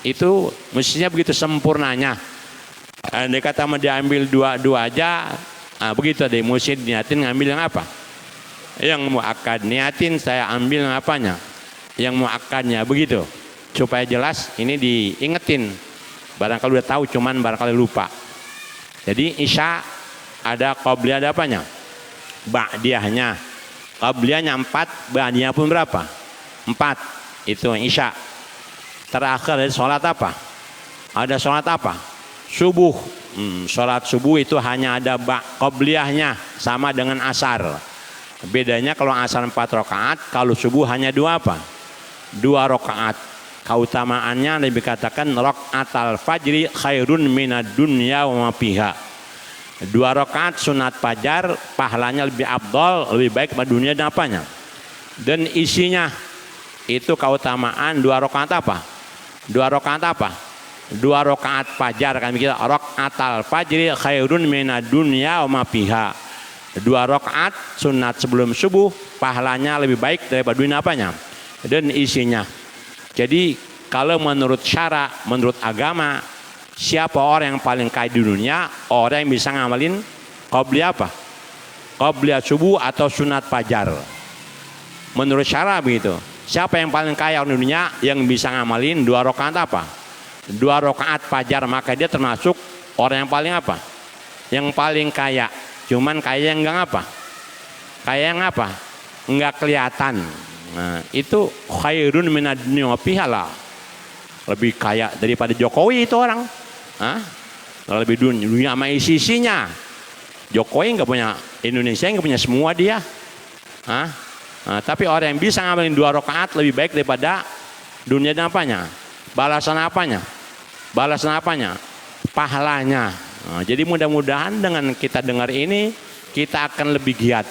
Itu mestinya begitu sempurnanya. Andai kata mau diambil 2 aja, Begitu deh, mesti niatin ngambil yang apa? Yang muakkad. Niatin saya ambil yang apanya? Yang muakkadnya, begitu. Supaya jelas ini diingetin. Barangkali udah tahu cuman barangkali lupa. Jadi isya ada qabliyah, ada apanya? Ba'diyahnya. Qabliyahnya 4, ba'diyah pun berapa? 4. Itu isya. Terakhir dari sholat apa? Ada sholat apa? Subuh. Sholat subuh itu hanya ada qabliyahnya, sama dengan asar. Bedanya kalau asar 4 rakaat, kalau subuh hanya 2 apa? 2 rakaat. Keutamaannya lebih katakan rakaatal fajri khairun minad dunya wa ma fiha. 2 rakaat sunat fajar pahalanya lebih afdal, lebih baik pada dunia dan apanya. Dan isinya itu keutamaan 2 rakaat apa? 2 rakaat apa? 2 rakaat fajar, kan kita rakaatal fajri khairun minad dunya wa ma fiha. 2 rakaat sunat sebelum subuh pahalanya lebih baik daripada dunia apanya dan isinya. Jadi kalau menurut syara, menurut agama, siapa orang yang paling kaya di dunia? Orang yang bisa ngamalin qabliyah apa? Qabliyah subuh atau sunat fajar. Menurut syara begitu. Siapa yang paling kaya di dunia? Yang bisa ngamalin 2 rakaat apa? 2 rakaat fajar, maka dia termasuk orang yang paling apa? Yang paling kaya. Cuman kaya yang enggak apa? Kaya yang apa? Enggak kelihatan. Nah, itu khairun minad dunya wa fiha lah. Lebih kaya daripada Jokowi itu orang. Lebih dunia sama isinya. Jokowi enggak punya, Indonesia enggak punya semua dia. Tapi orang yang bisa ngamalin 2 rakaat lebih baik daripada dunia dan apanya? Balasan apanya? Balasan apanya? Pahalanya. Jadi mudah-mudahan dengan kita dengar ini, kita akan lebih giat.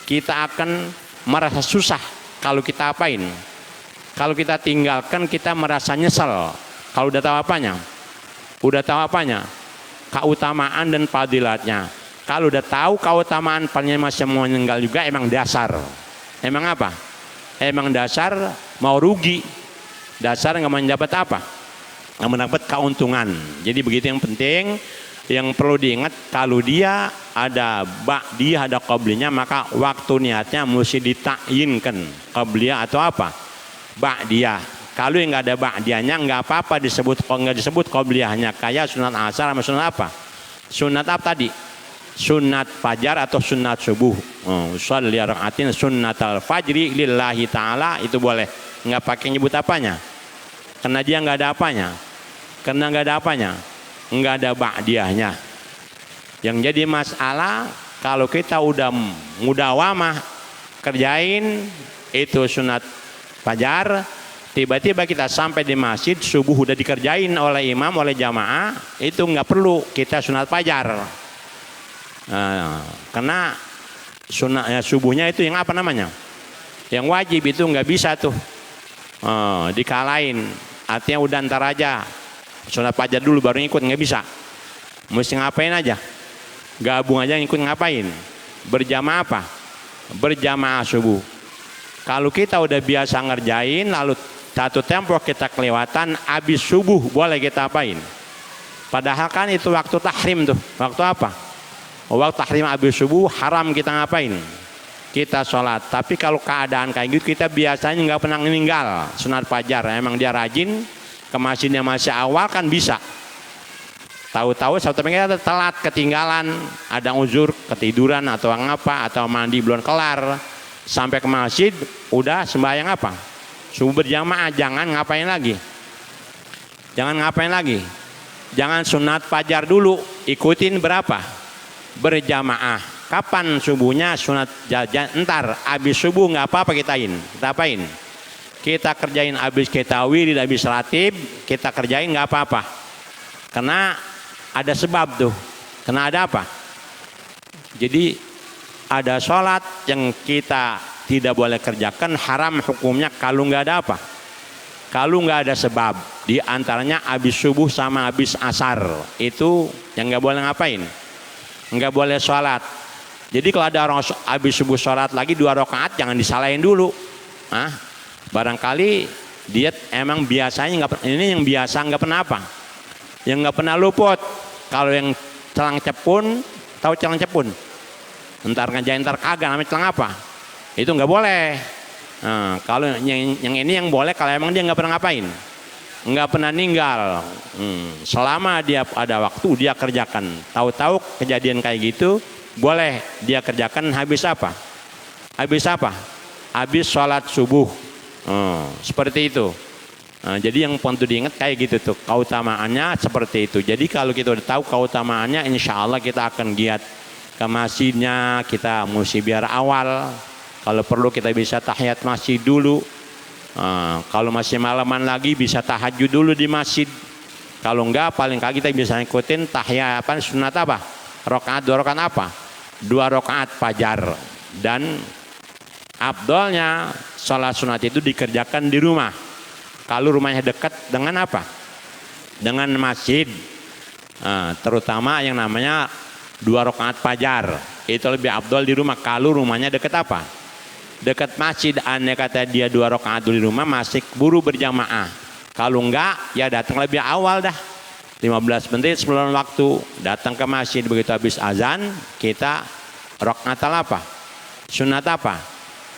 Kita akan merasa susah kalau kita apain. Kalau kita tinggalkan, kita merasa nyesel. Kalau udah tahu apanya? Udah tahu apanya? Keutamaan dan fadilatnya. Kalau udah tahu keutamaan palingnya masih mau meninggal juga, emang dasar. Emang apa? Emang dasar mau rugi. Dasar nggak mendapat apa? Nggak mendapat keuntungan. Jadi begitu yang penting. Yang perlu diingat, kalau dia ada ba'diyah, ada qabliyahnya, maka waktu niatnya mesti ditakyinkan qabliyah atau apa? Ba'diyah. Kalau yang nggak ada ba'diyahnya nggak apa-apa disebut, nggak disebut qabliyahnya. Kayak sunat asar sama sunat apa? Sunat apa tadi? Sunat fajar atau sunat subuh. Sholli rakaatin sunnatal fajri lillahi ta'ala, itu boleh. Nggak pakai nyebut apanya? Karena dia nggak ada apanya. Karena nggak ada apanya. Enggak ada ba'diyahnya. Yang jadi masalah kalau kita udah mudawamah kerjain itu sunat fajar, tiba-tiba kita sampai di masjid subuh udah dikerjain oleh imam, oleh jamaah, itu nggak perlu kita sunat fajar. Karena sunat subuhnya itu yang apa namanya? Yang wajib itu nggak bisa tuh dikalahin. Artinya udah ntar aja. Sunat fajar dulu baru ngikut, nggak bisa. Mesti ngapain aja? Gabung aja ngikut ngapain? Berjamaah apa? Berjamaah subuh. Kalau kita udah biasa ngerjain, lalu satu tempo kita kelewatan, habis subuh boleh kita apain? Padahal kan itu waktu tahrim tuh. Waktu apa? Waktu tahrim habis subuh haram kita ngapain? Kita sholat. Tapi kalau keadaan kayak gitu, kita biasanya nggak pernah meninggal sunat fajar. Emang dia rajin. Ke masjidnya masih awal kan bisa. Tahu-tahu satu kita telat, ketinggalan, ada uzur, ketiduran atau ngapa, atau mandi belum kelar, sampai ke masjid udah sembahyang apa? Subuh berjamaah. Jangan ngapain lagi? Jangan ngapain lagi? Jangan sunat fajar dulu, ikutin berapa? Berjamaah. Kapan subuhnya? Sunat jajan entar, habis subuh nggak apa-apa kita apain? Kita kerjain habis kita wirid, habis ratib, kita kerjain nggak apa-apa. Karena ada sebab tuh. Karena ada apa? Jadi ada sholat yang kita tidak boleh kerjakan, haram hukumnya kalau nggak ada apa? Kalau nggak ada sebab. Di antaranya habis subuh sama habis asar. Itu yang nggak boleh ngapain? Nggak boleh sholat. Jadi kalau ada orang habis subuh sholat lagi 2 rakaat, jangan disalahin dulu. Barangkali dia emang biasanya nggak, ini yang biasa nggak pernah apa, yang nggak pernah luput. Kalau yang celang cepun tahu celang cepun. Ntar ngerjain ntar kagak, namanya celang apa? Itu nggak boleh. Nah, kalau yang ini yang boleh kalau emang dia nggak pernah ngapain, nggak pernah ninggal. Selama dia ada waktu dia kerjakan. Tahu-tahu kejadian kayak gitu, boleh dia kerjakan habis apa? Habis apa? Habis sholat subuh. Seperti itu. Nah, jadi yang perlu diingat kayak gitu tuh, keutamaannya seperti itu. Jadi kalau kita udah tahu keutamaannya, insya Allah kita akan giat ke masjidnya. Kita mesti biar awal. Kalau perlu kita bisa tahiyat masjid dulu. Kalau masih malaman lagi bisa tahajud dulu di masjid. Kalau enggak paling kali kita bisa ngikutin tahiyat apa, sunat apa? Rakaat 2 rakaat apa? 2 rakaat fajar. Dan afdalnya sholat sunat itu dikerjakan di rumah. Kalau rumahnya dekat dengan apa? Dengan masjid. Terutama yang namanya 2 rakaat fajar. Itu lebih afdal di rumah. Kalau rumahnya dekat apa? Dekat masjid. Andai kata dia 2 rakaat dulu di rumah, masih buru berjamaah. Kalau enggak, ya datang lebih awal dah. 15 menit sebelum waktu datang ke masjid. Begitu habis azan, kita rakaat apa? Sunat apa?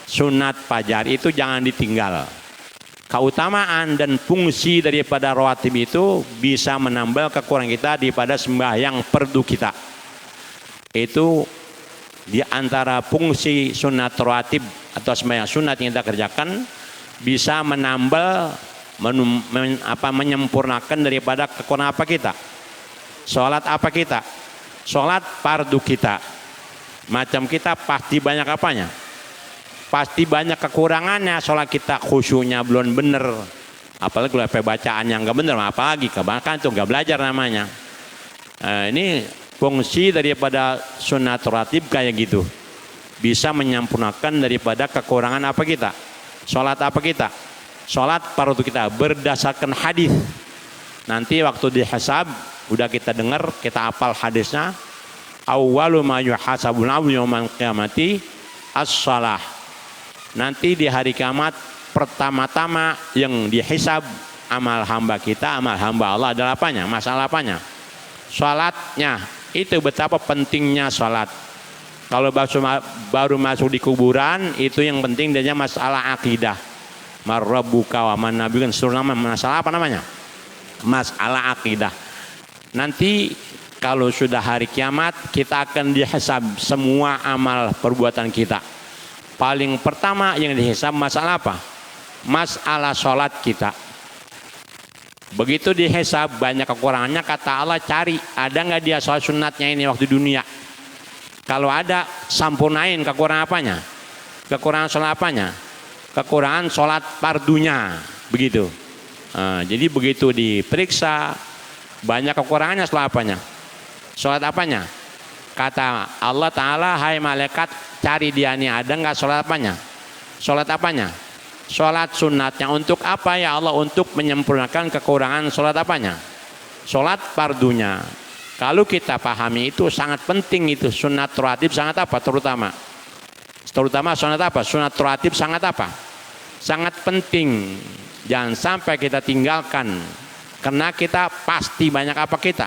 Sunat fajar itu jangan ditinggal. Keutamaan dan fungsi daripada rawatib itu bisa menambah kekurangan kita daripada sembahyang fardu kita. Itu di antara fungsi sunat rawatib atau sembahyang sunat yang kita kerjakan bisa menambah menyempurnakan daripada kekurangan apa kita. Sholat apa kita? Sholat fardu kita. Macam kita pasti banyak apanya? Pasti banyak kekurangannya. Sholat kita khusyuknya belum bener, apalagi kalau bacaannya nggak bener, apalagi kebanyakan itu nggak belajar namanya. Ini fungsi daripada sunat rawatib kayak gitu, bisa menyempurnakan daripada kekurangan apa kita. Sholat apa kita? Sholat fardu kita berdasarkan hadis. Nanti waktu dihisab udah kita dengar, kita hafal hadisnya. Awwalu ma yuhasabul abdu yaumal qiyamati as-shalah. Nanti di hari kiamat pertama-tama yang dihisab amal hamba kita, amal hamba Allah adalah apanya? Masalah apanya? Salatnya. Itu betapa pentingnya salat. Kalau baru masuk di kuburan, itu yang penting dia masalah akidah. Marrabbuka wa man nabiyuka, masalah apa namanya? Masalah akidah. Nanti kalau sudah hari kiamat, kita akan dihisab semua amal perbuatan kita. Paling pertama yang dihisab masalah apa? Masalah sholat kita. Begitu dihisab banyak kekurangannya, kata Allah cari ada nggak dia sholat sunatnya ini waktu dunia. Kalau ada, sampurnain kekurangan apanya? Kekurangan sholat apanya? Kekurangan sholat fardunya. Begitu. Jadi begitu diperiksa banyak kekurangannya, sholat apanya? Sholat apanya? Kata Allah Ta'ala, hai malaikat, cari dia nih ada nggak sholat apanya? Sholat apanya? Sholat sunatnya. Untuk apa ya Allah? Untuk menyempurnakan kekurangan sholat apanya? Sholat fardunya. Kalau kita pahami itu sangat penting itu. Sunat rawatib sangat apa? Terutama sunat apa? Sunat rawatib sangat apa? Sangat penting. Jangan sampai kita tinggalkan. Karena kita pasti banyak apa kita?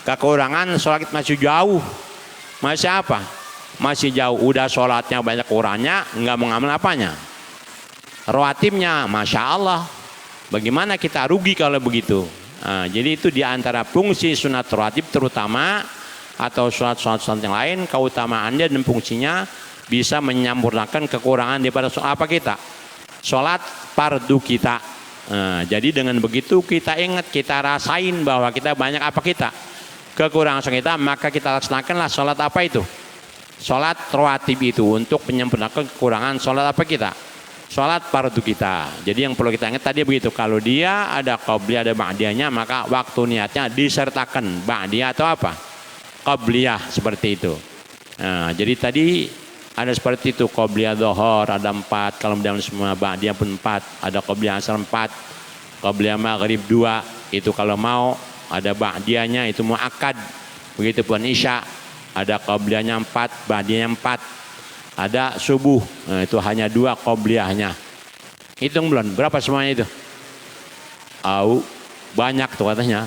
Kekurangan sholat masih jauh. Masih apa? Masih jauh. Udah sholatnya banyak kurangnya, nggak mengamal apanya? Rawatibnya, Masya Allah. Bagaimana kita rugi kalau begitu? Jadi itu diantara fungsi sunat rawatib terutama atau sholat-sholat yang lain, keutamaannya dan fungsinya bisa menyempurnakan kekurangan daripada apa kita? Sholat fardu kita. Jadi dengan begitu kita ingat, kita rasain bahwa kita banyak apa kita? Kekurangan kita, maka kita laksanakanlah sholat apa itu? Sholat rawatib itu untuk menyempurnakan kekurangan sholat apa kita? Sholat fardu kita. Jadi yang perlu kita ingat tadi begitu, kalau dia ada qabliyah ada ba'diyahnya, maka waktu niatnya disertakan ba'diyah atau apa? Qabliyah, seperti itu. Jadi tadi ada seperti itu, qabliyah dhuhur ada 4, kalau dalam semua ba'diyah pun 4, ada qabliyah asar 4, qabliyah maghrib 2, itu kalau mau ada ba'diyahnya itu muakkad. Begitupun isya ada qabliyahnya 4, ba'diyahnya 4. Ada subuh, itu hanya 2 qabliyahnya. Hitung belum berapa semuanya itu? Banyak tuh katanya.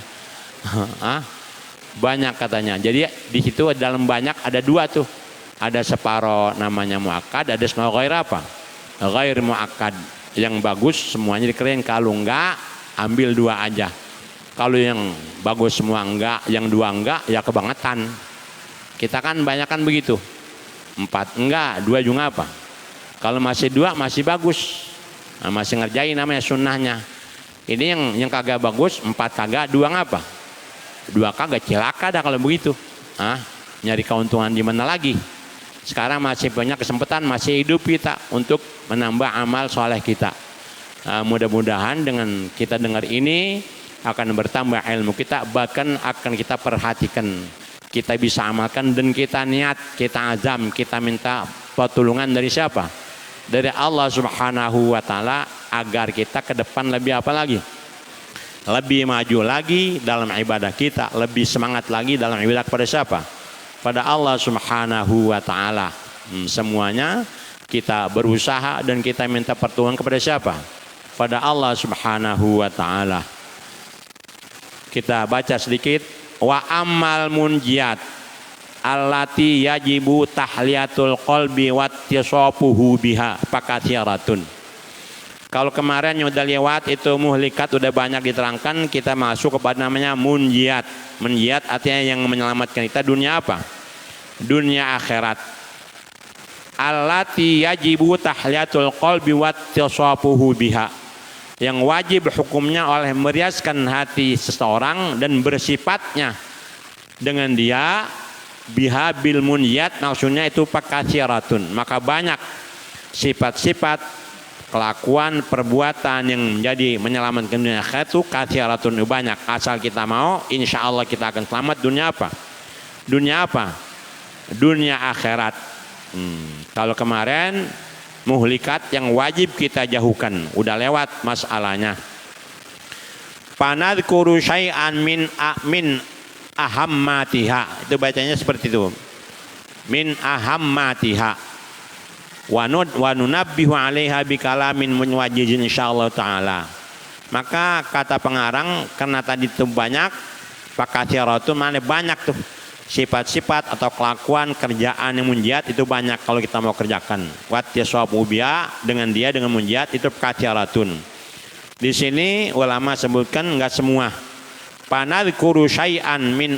Banyak katanya. Jadi di situ dalam banyak ada dua tuh. Ada separoh namanya muakkad, ada separoh ghair apa? Ghair muakkad. Yang bagus semuanya dikerin, kalau enggak ambil dua aja. Kalau yang bagus semua enggak, yang dua enggak, ya kebangetan. Kita kan banyak kan begitu. 4 enggak, 2 juga apa? Kalau masih 2 masih bagus. Nah, masih ngerjain namanya sunnahnya. Ini yang kagak bagus, 4 kagak, 2 ngapa? 2 kagak, cilaka dah kalau begitu. Nyari keuntungan di mana lagi? Sekarang masih banyak kesempatan, masih hidup kita untuk menambah amal soleh kita. Mudah-mudahan dengan kita dengar ini akan bertambah ilmu kita, bahkan akan kita perhatikan, kita bisa amalkan, dan kita niat, kita azam, kita minta pertolongan dari siapa? Dari Allah Subhanahu wa Ta'ala, agar kita ke depan lebih apa lagi? Lebih maju lagi dalam ibadah kita, lebih semangat lagi dalam ibadah kepada siapa? Pada Allah Subhanahu wa Ta'ala. Semuanya kita berusaha dan kita minta pertolongan kepada siapa? Pada Allah Subhanahu wa Ta'ala. Kita baca sedikit. Wa ammal munjiat allati yajibu tahliyatul qalbi wattisafuhu biha fakathiratun. Kalau kemarin yang udah lewat itu muhlikat udah banyak diterangkan, kita masuk kepada namanya munjiat. Munjiat artinya yang menyelamatkan kita dunia apa? Dunia akhirat. Allati yajibu tahliyatul qalbi wattisafuhu biha. Yang wajib hukumnya oleh meriaskan hati seseorang dan bersifatnya dengan dia, biha bil munjat, maksudnya itu pakathiratun, maka banyak sifat-sifat, kelakuan, perbuatan yang menjadi menyelamatkan dunia akhirat itu kathiratun, banyak. Asal kita mau, insya Allah kita akan selamat dunia apa? Dunia apa? Dunia akhirat. Kalau kemarin muhlikat yang wajib kita jauhkan, udah lewat masalahnya. Panadhkuru syai'an min ahammatiha, itu bacanya seperti itu, min ahammatiha wa nunabbihu 'alaiha bikalamin munwajjizin insyaallah taala. Maka kata pengarang, karena tadi itu banyak, pakathiratun mana banyak tuh sifat-sifat atau kelakuan kerjaan yang munjiat itu banyak kalau kita mau kerjakan. Wattisafu biha, dengan dia, dengan munjiat itu pakathiratun. Di sini ulama sebutkan enggak semua. Panadhkuru syai'an min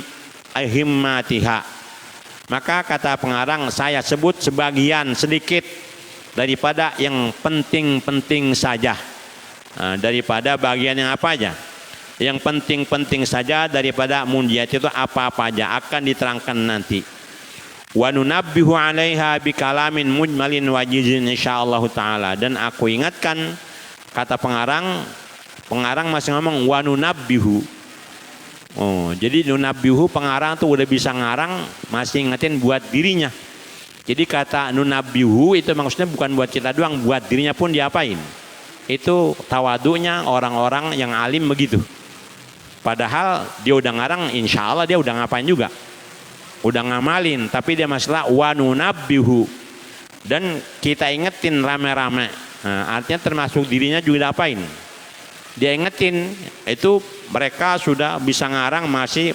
ahimmatiha, maka kata pengarang saya sebut sebagian sedikit daripada yang penting-penting saja. Daripada bagian yang apa aja? Yang penting-penting saja daripada munjiat itu apa-apa aja akan diterangkan nanti. Wa nunabbihu 'alaiha bikalamin mujmalin wajizin insyaallah taala. Dan aku ingatkan, kata pengarang masih ngomong wa nunabbihu. Jadi nunabbihu, pengarang tuh udah bisa ngarang, masih ingetin buat dirinya. Jadi kata nunabbihu itu maksudnya bukan buat kita doang, buat dirinya pun diapain. Itu tawadunya orang-orang yang alim begitu. Padahal dia udah ngarang, insya Allah dia udah ngapain juga, udah ngamalin, tapi dia masalah wa nunabbihu, dan kita ingetin rame-rame. Artinya termasuk dirinya juga apain, dia ingetin. Itu mereka sudah bisa ngarang, masih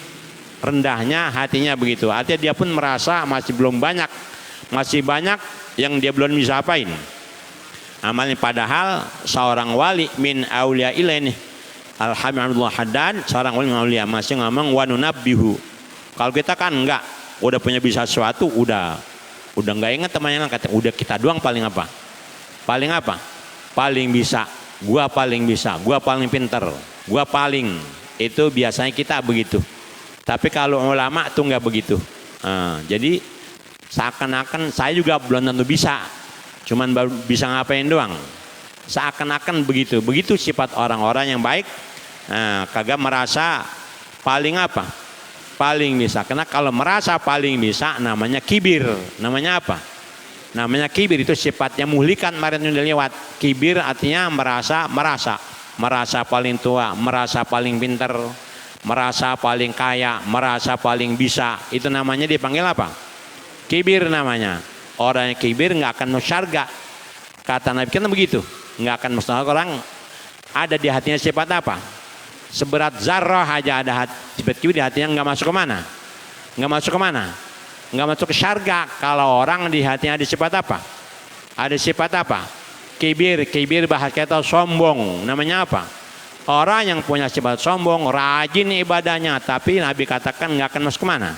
rendahnya hatinya begitu. Artinya dia pun merasa masih belum banyak, masih banyak yang dia belum bisa apain amalnya. Padahal seorang wali min auliya ilaih, Alhamdulillah Haddad, seorang wali aulia masih ngomong wa nunabbihu. Kalau kita kan enggak, udah punya bisa sesuatu, udah enggak ingat temannya, kata udah kita doang paling apa? Paling bisa. Gua paling bisa, gua paling pinter, gua paling. Itu biasanya kita begitu. Tapi kalau ulama tuh enggak begitu. Jadi seakan-akan saya juga belum tentu bisa, cuman baru bisa ngapain doang. Seakan-akan begitu. Begitu sifat orang-orang yang baik. Kagak merasa paling apa? Paling bisa. Karena kalau merasa paling bisa namanya kibir. Namanya apa? Namanya kibir. Itu sifatnya muhlikan, kemarin udah lewat. Kibir artinya merasa paling tua, merasa paling pintar, merasa paling kaya, merasa paling bisa. Itu namanya dipanggil apa? Kibir namanya. Orang yang kibir nggak akan masuk syarga. Kata Nabi kan begitu, nggak akan masuk orang. Ada di hatinya sifat apa? seberat zarrah aja ada sifat kibir di hatinya, nggak masuk kemana? Nggak masuk kemana? Nggak masuk ke syarga. Kalau orang di hatinya ada sifat apa? Ada sifat apa? Kibir bahasa kita sombong. Namanya apa? Orang yang punya sifat sombong, rajin ibadahnya, tapi Nabi katakan nggak akan masuk kemana?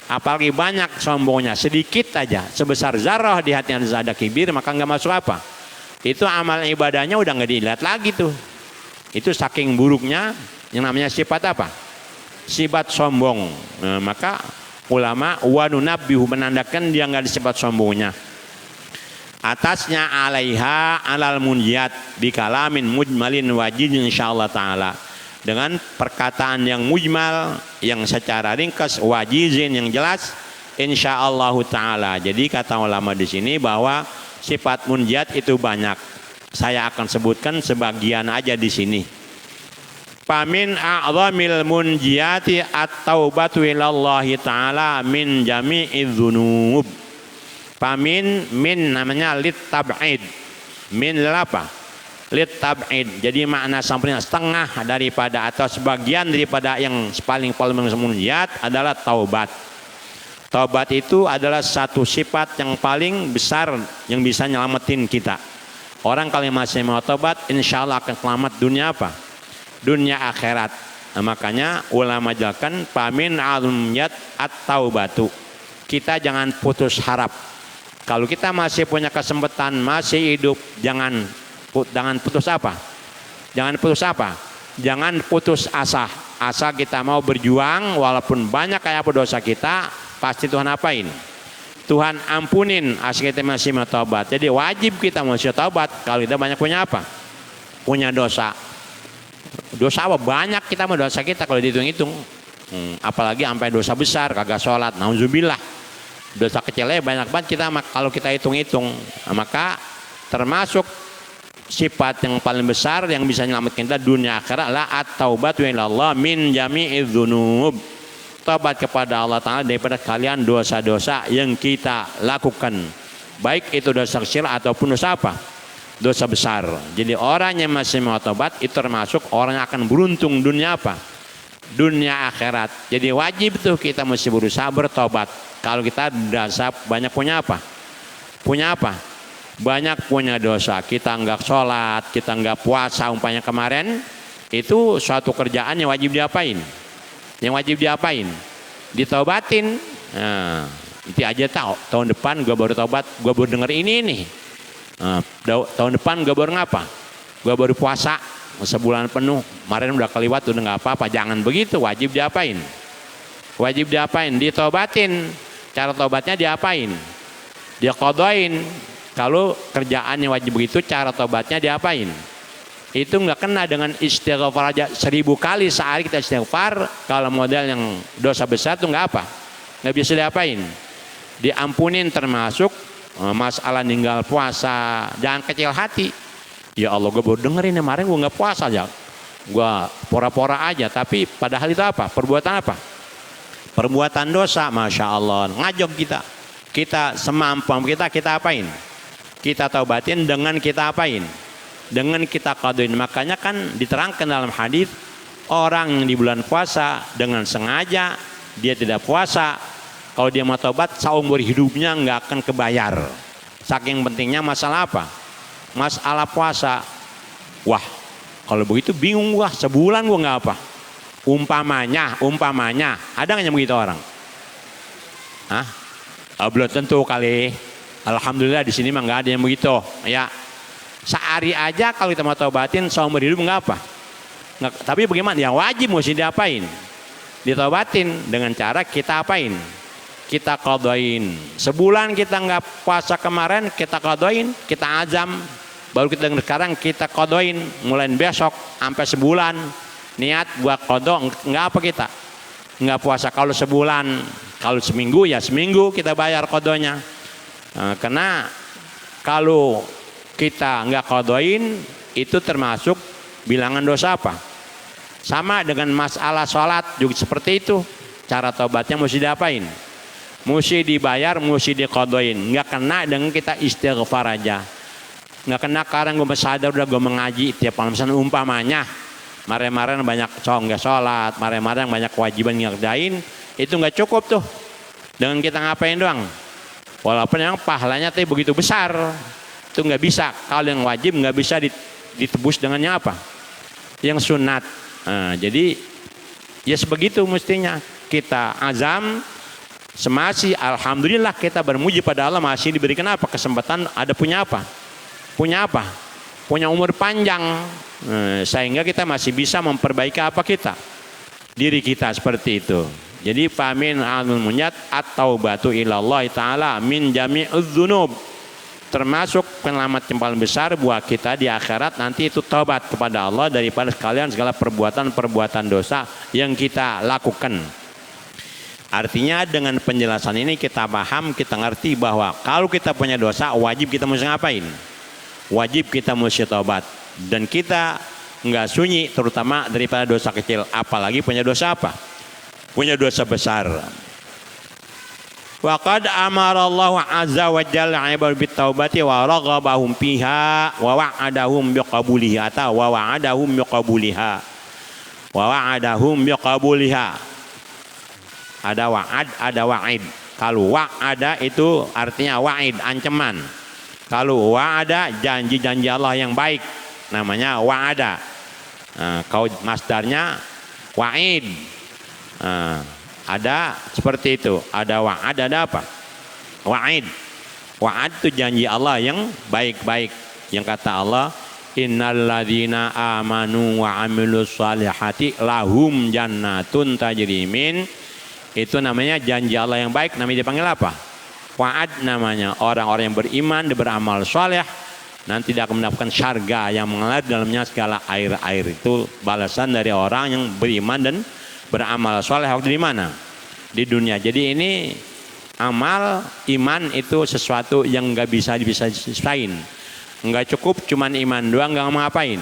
Apalagi banyak sombongnya, sedikit aja, sebesar zarrah di hatinya ada kibir, maka nggak masuk apa? Itu amal ibadahnya udah nggak dilihat lagi tuh. Itu saking buruknya yang namanya sifat apa? Sifat sombong. Nah, maka ulama wanunabbihu menandakan dia nggak ada sifat sombongnya. Atasnya alaiha alal munjiyat bikalamin mujmalin wajid insyaallah ta'ala, dengan perkataan yang mujmal, yang secara ringkas, wajizin, yang jelas insyaallah ta'ala. Jadi kata ulama di sini bahwa sifat munjiyat itu banyak. Saya akan sebutkan sebagian aja di sini. Famin a'zamil munjiyati at-taubatu ilallahi ta'ala min jami'iz dzunub. Famin, min namanya lit tab'id. Min apa? Lit tab'id. Jadi makna sampulnya setengah daripada atau sebagian daripada yang paling munjiyat adalah taubat. Taubat itu adalah satu sifat yang paling besar yang bisa nyelamatin kita. Orang kalau masih mau taubat, insya Allah akan selamat dunia apa? Dunia akhirat. Nah, makanya ulama jelaskan famin a'zamiyat at-taubatu. Kita jangan putus harap. Kalau kita masih punya kesempatan, masih hidup, jangan putus apa? Jangan putus apa? Jangan putus asa. Asa kita mau berjuang walaupun banyak kayak apa dosa kita, pasti Tuhan apain? Tuhan ampunin asal kita masih mau taubat. Jadi wajib kita masih taubat kalau kita banyak punya apa? Punya dosa. Dosa apa? Banyak kita mau dosa kita kalau dihitung-hitung. Apalagi sampai dosa besar, kagak sholat, nauzubillah. Dosa kecilnya banyak banget kita kalau kita hitung-hitung. Nah, maka termasuk sifat yang paling besar yang bisa menyelamatkan kita dunia akhirat adalah at-taubatu ilallah min jami'iz dzunub. Taubat kepada Allah Ta'ala daripada kalian dosa-dosa yang kita lakukan, baik itu dosa kecil ataupun dosa apa? Dosa besar. Jadi orang yang masih mau taubat itu termasuk orang yang akan beruntung dunia apa? Dunia akhirat. Jadi wajib tuh kita mesti berusaha bertobat. Kalau kita dosa banyak punya apa? Punya apa? Banyak punya dosa. Kita enggak sholat, kita enggak puasa umpamanya kemarin, itu suatu kerjaan yang wajib diapain? Yang wajib diapain? Ditaubatin. Nah, itu aja tahu. Tahun depan gue baru taubat, gue baru denger ini nih. Nah, tahun depan gue baru ngapa? Gue baru puasa sebulan penuh. Kemarin udah keliwat, udah nggak apa-apa. Jangan begitu. Wajib diapain? Wajib diapain? Ditaubatin. Cara taubatnya diapain? Dia kodoin. Kalau kerjaannya wajib begitu, cara taubatnya diapain? Itu nggak kena dengan istighfar aja 1000 kali sehari kita istighfar. Kalau model yang dosa besar tuh nggak apa? Nggak bisa diapain? Diampunin, termasuk masalah ninggal puasa. Jangan kecil hati. Ya Allah, gue baru dengerin kemarin gue nggak puasa aja. Gue pora-pora aja. Tapi padahal itu apa? Perbuatan apa? Perbuatan dosa. Masya Allah. Ngajak kita. Kita semampu kita apain? Kita taubatin dengan kita apain? Dengan kita qaduin. Makanya kan diterangkan dalam hadis, orang yang di bulan puasa dengan sengaja dia tidak puasa, kalau dia mau taubat seumur hidupnya nggak akan kebayar. Saking pentingnya masalah apa? Masalah puasa. Wah, kalau begitu bingung gua, sebulan gua nggak apa. Umpamanya, ada nggak yang begitu orang? Hah? Belum tentu kali. Alhamdulillah di sini mah nggak ada yang begitu. Ya, sehari aja kalau kita mau taubatin seumur hidup nggak apa. Nggak, tapi bagaimana? Yang wajib mesti diapain? Ditaubatin dengan cara kita apain? Kita qadain. Sebulan kita nggak puasa kemarin, kita qadain, kita azam. Baru kita dengar sekarang kita qadain, mulai besok sampai sebulan. Niat buat qada, nggak apa kita? Nggak puasa kalau sebulan, kalau seminggu ya seminggu kita bayar qadanya. Nah, karena kalau kita nggak qadain itu termasuk bilangan dosa apa? Sama dengan masalah sholat juga seperti itu. Cara taubatnya mesti diapain? Mesti dibayar, mesti diqadain. Nggak kena dengan kita istighfar aja. Nggak kena karena gue sadar udah gue mengaji tiap malam. Misalnya umpamanya Kemarin banyak nggak sholat, kemarin banyak kewajiban ngerjain, itu nggak cukup tuh dengan kita ngapain doang. Walaupun yang pahalanya tuh begitu besar, itu nggak bisa. Kalau yang wajib nggak bisa ditebus dengannya apa? Yang sunat. Nah, jadi ya sebegitu mestinya kita azam semasi. Alhamdulillah kita bermuji pada Allah masih diberikan apa? Kesempatan ada punya apa? Punya umur panjang. Sehingga kita masih bisa memperbaiki apa kita? Diri kita seperti itu. Jadi famin alul munyat at-taubatu ilallah ta'ala min jami'udz dzunub. Termasuk penyelamat yang paling besar buat kita di akhirat nanti itu taubat kepada Allah daripada sekalian segala perbuatan dosa yang kita lakukan. Artinya dengan penjelasan ini kita paham, kita ngerti bahwa kalau kita punya dosa wajib kita mesti ngapain? Wajib kita mesti taubat. Dan kita nggak sunyi terutama daripada dosa kecil, apalagi punya dosa apa? Punya dosa besar. Wa qad amara Allah azza wa jalla 'ibad bit taubati wa raghabahum fiha wa wa'adahum biqabuliha atau wa wa'adahum biqabuliha. Wa wa'adahum biqabuliha. Ada wa'ad, ada wa'id. Kalau wa'ada itu artinya wa'id, ancaman. Kalau wa'ada janji-janji Allah yang baik, namanya wa'ada. Kau masdarnya wa'id. Ada seperti itu. Ada wa'ad, ada apa? Wa'id. Wa'ad itu janji Allah yang baik-baik. Yang kata Allah, innalladzina amanu wa amilus salihati lahum jannatun tajri min. Itu namanya janji Allah yang baik. Namanya dipanggil apa? Wa'ad namanya. Orang-orang yang beriman, beramal saleh nanti dia akan mendapatkan syarga yang mengalir dalamnya segala air-air. Itu balasan dari orang yang beriman dan beramal soleh waktu di mana? Di dunia. Jadi ini amal iman itu sesuatu yang nggak bisa dipisahin. Nggak cukup cuman iman doang, nggak ngapain?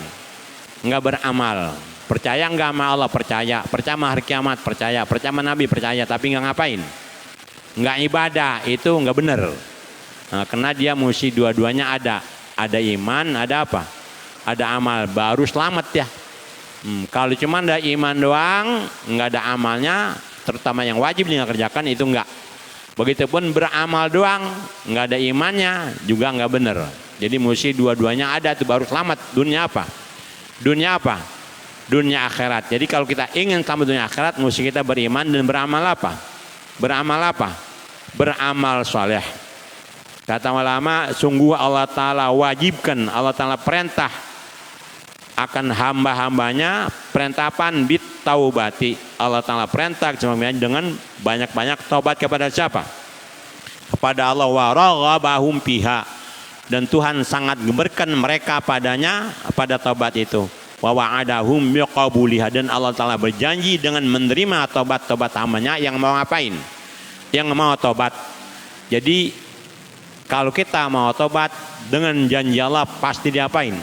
Nggak beramal. Percaya nggak sama Allah? Percaya. Percaya sama hari kiamat? Percaya. Percaya sama Nabi? Percaya. Tapi nggak ngapain? Nggak ibadah. Itu nggak bener. Nah, karena dia mesti dua-duanya ada. Ada iman, ada apa? Ada amal. Baru selamat ya. Kalau cuma ada iman doang, nggak ada amalnya, terutama yang wajib dia kerjakan itu enggak. Begitupun beramal doang, nggak ada imannya juga nggak bener. Jadi mesti dua-duanya ada itu baru selamat. Dunia apa? Dunia apa? Dunia akhirat. Jadi kalau kita ingin selamat dunia akhirat, mesti kita beriman dan beramal apa? Beramal apa? Beramal soleh. Kata ulama, sungguh Allah Ta'ala wajibkan, Allah Ta'ala perintah akan hamba-hambanya perintahan bit taubati. Allah Ta'ala perintah dengan banyak-banyak taubat kepada siapa? Kepada Allah. Wa raghabahum fiha. Dan Tuhan sangat gembarkan mereka padanya pada taubat itu. Wa wa'adahum biqabuliha. Dan Allah Ta'ala berjanji dengan menerima taubat-taubat hambanya yang mau ngapain? Yang mau taubat. Jadi kalau kita mau taubat dengan janji Allah pasti diapain?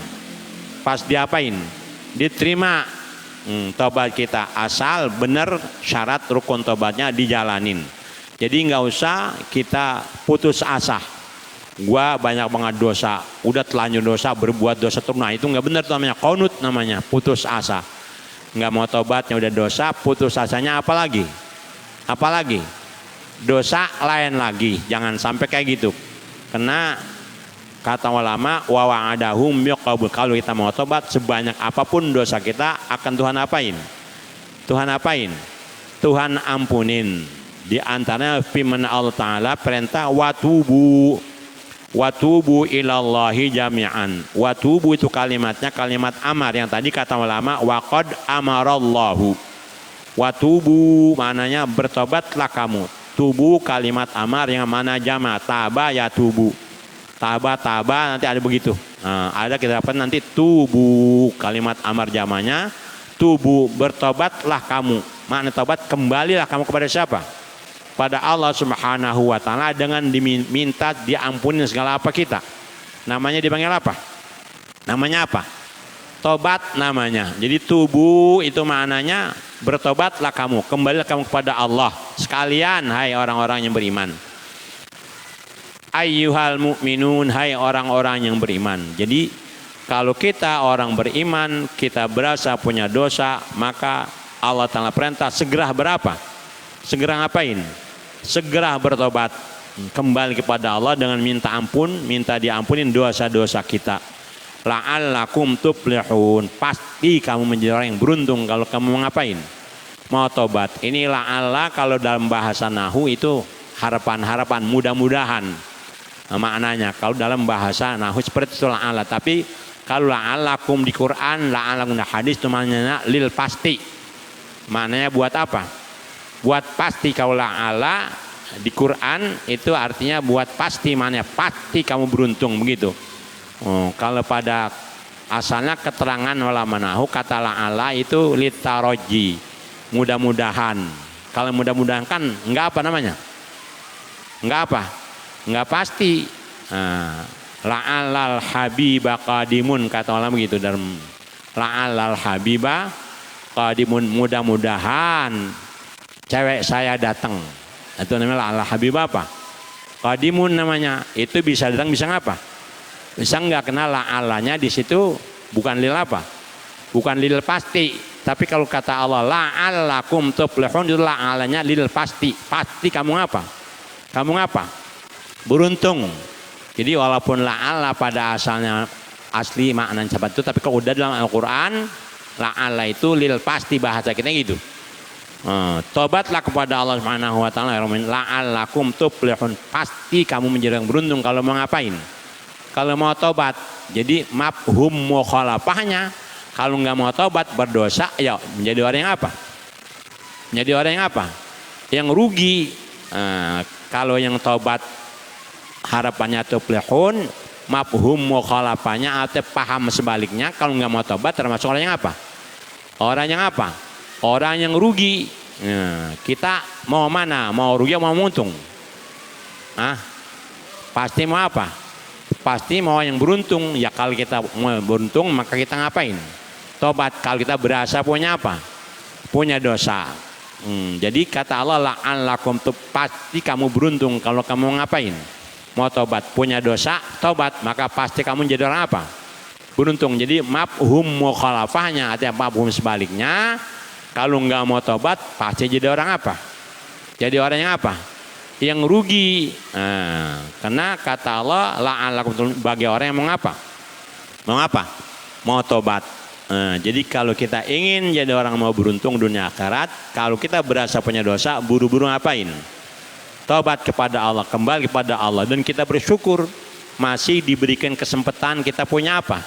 Pasti diapain? Diterima taubat kita asal benar syarat rukun taubatnya dijalanin. Jadi nggak usah kita putus asa. Gua banyak banget dosa, udah telanjur dosa, berbuat dosa terus. Nah itu nggak benar tuh namanya qanut, namanya putus asa. Nggak mau taubatnya udah dosa, putus asanya apalagi? Apalagi? Dosa lain lagi. Jangan sampai kayak gitu. Karena kata ulama wa wa'adahum biqabul. Kalau kita mau tobat sebanyak apapun dosa kita akan Tuhan apain? Tuhan apain? Tuhan ampunin. Di antaranya firman Allah Ta'ala perintah watubu. Watubu ilallahi jami'an. Watubu itu kalimatnya kalimat amar yang tadi kata ulama waqad amarallahu. Watubu maknanya bertobatlah kamu. Tubu kalimat amar yang mana jama, taba ya tubu, taba nanti ada begitu. Nah, ada kita dapat nanti tubu kalimat amar jamanya, tubu bertobatlah kamu. Makna tobat kembalilah kamu kepada siapa? Pada Allah Subhanahu wa Ta'ala dengan diminta diampuni segala apa kita. Namanya dipanggil apa? Namanya apa? Tobat namanya. Jadi tubuh itu maknanya bertobatlah kamu, kembalilah kamu kepada Allah sekalian, hai orang-orang yang beriman. Ayyuhal mu'minun, hai orang-orang yang beriman. Jadi Kalau kita orang beriman, kita berasa punya dosa, maka Allah Ta'ala perintah segera berapa? Segera ngapain? Segera bertobat, kembali kepada Allah dengan minta ampun, minta diampunin dosa-dosa kita. La'allakum tuflihun, pasti kamu menjadi orang yang beruntung kalau kamu mau ngapain? Mau tobat. Ini la'alla kalau dalam bahasa nahu itu harapan-harapan, mudah-mudahan. Nah, maknanya kalau dalam bahasa nahu seperti itu la'alla. Tapi kalau la'allakum di Quran, la'allakum di hadis itu maknanya lil pasti. Maknanya buat apa? Buat pasti. Kalau la'alla di Quran itu artinya buat pasti, maknanya pasti kamu beruntung begitu. Kalau pada asalnya keterangan ulama nahu kata la'alla itu litaroji, mudah-mudahan. Kalau mudah-mudahan kan enggak apa namanya? Enggak apa? Enggak pasti. La'allal habiba qadimun, kata ulama begitu dalam la'allal habiba qadimun, mudah-mudahan cewek saya datang. Itu namanya la'allal habiba apa? Qadimun namanya. Itu bisa datang, bisa ngapa? Bisa enggak, kena la'allanya di situ bukan lil apa? Bukan lil pasti. Tapi kalau kata Allah la'allakum tuflihun, itu la'allanya lil pasti. Pasti kamu ngapa? Kamu ngapa? Beruntung. Jadi walaupun la'alla pada asalnya asli maknanya seperti itu, tapi kalau udah dalam Al-Quran la'alla itu lil pasti, bahasa kita gitu. Tobatlah kepada Allah Subhanahu wa taala, la'allakum tuflihun, pasti kamu menjadi yang beruntung kalau mau ngapain? Kalau mau tobat. Jadi mafhum mukhalafahnya, kalau nggak mau tobat berdosa, ya menjadi orang yang apa? Menjadi orang yang apa? Yang rugi. Kalau yang tobat harapannya tuflihun, mafhum mukhalafahnya atau paham sebaliknya, kalau nggak mau tobat termasuk orang yang apa? Orang yang apa? Orang yang rugi. Kita mau mana? Mau rugi atau mau untung? Pasti mau apa? Pasti mau yang beruntung. Ya kalau kita mau beruntung maka kita ngapain? Tobat. Kalau kita berasa punya apa? Punya dosa. Jadi kata Allah la'allakum, pasti kamu beruntung kalau kamu ngapain? Mau tobat. Punya dosa, tobat, maka pasti kamu jadi orang apa? Beruntung. Jadi mafhum mukhalafahnya atau mafhum sebaliknya, kalau nggak mau tobat pasti jadi orang apa? Jadi orang yang apa? Yang rugi. Karena kata Allah la'allakum, bagi orang yang mau ngapa? Mau ngapa? Mau tobat. Jadi kalau kita ingin jadi orang mau beruntung dunia akhirat, kalau kita berasa punya dosa, buru-buru ngapain? Tobat kepada Allah, kembali kepada Allah, dan kita bersyukur masih diberikan kesempatan, kita punya apa?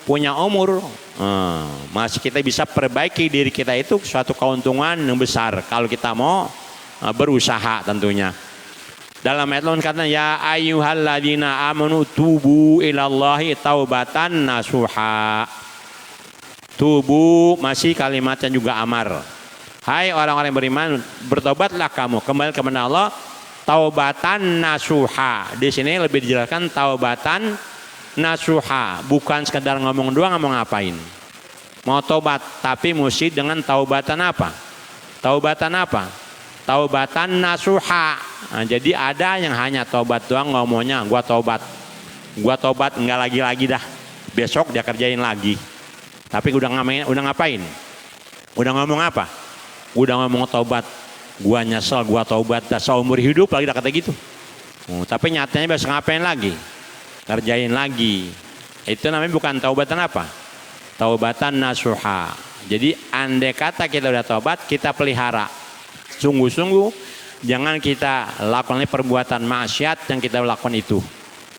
Punya umur, masih kita bisa perbaiki diri kita, itu suatu keuntungan yang besar kalau kita mau berusaha tentunya. Dalam ayat lain katanya ya ayyuhalladzina amanu tubu ilallahi taubatan nasuha. Tubu masih kalimatnya juga amar. Hai orang-orang yang beriman, bertobatlah kamu, kembali kepada Allah, taubatan nasuha. Di sini lebih dijelaskan taubatan nasuha, bukan sekedar ngomong doang, ngomong ngapain? Mau tobat, tapi mesti dengan taubatan apa? Taubatan apa? Taubatan nasuha. Jadi ada yang hanya tobat doang, ngomongnya gua tobat enggak lagi dah. Besok dia kerjain lagi. Tapi udah ngapain? Udah ngomong apa? Udah ngomong tobat. Gua nyesel, gua tobat dah seumur hidup lagi, dah kata gitu. Tapi nyatanya besok ngapain lagi? Kerjain lagi. Itu namanya bukan taubatan apa? Taubatan nasuha. Jadi andai kata kita udah tobat, kita pelihara. Sungguh-sungguh jangan kita lakukan perbuatan maksiat yang kita lakukan itu.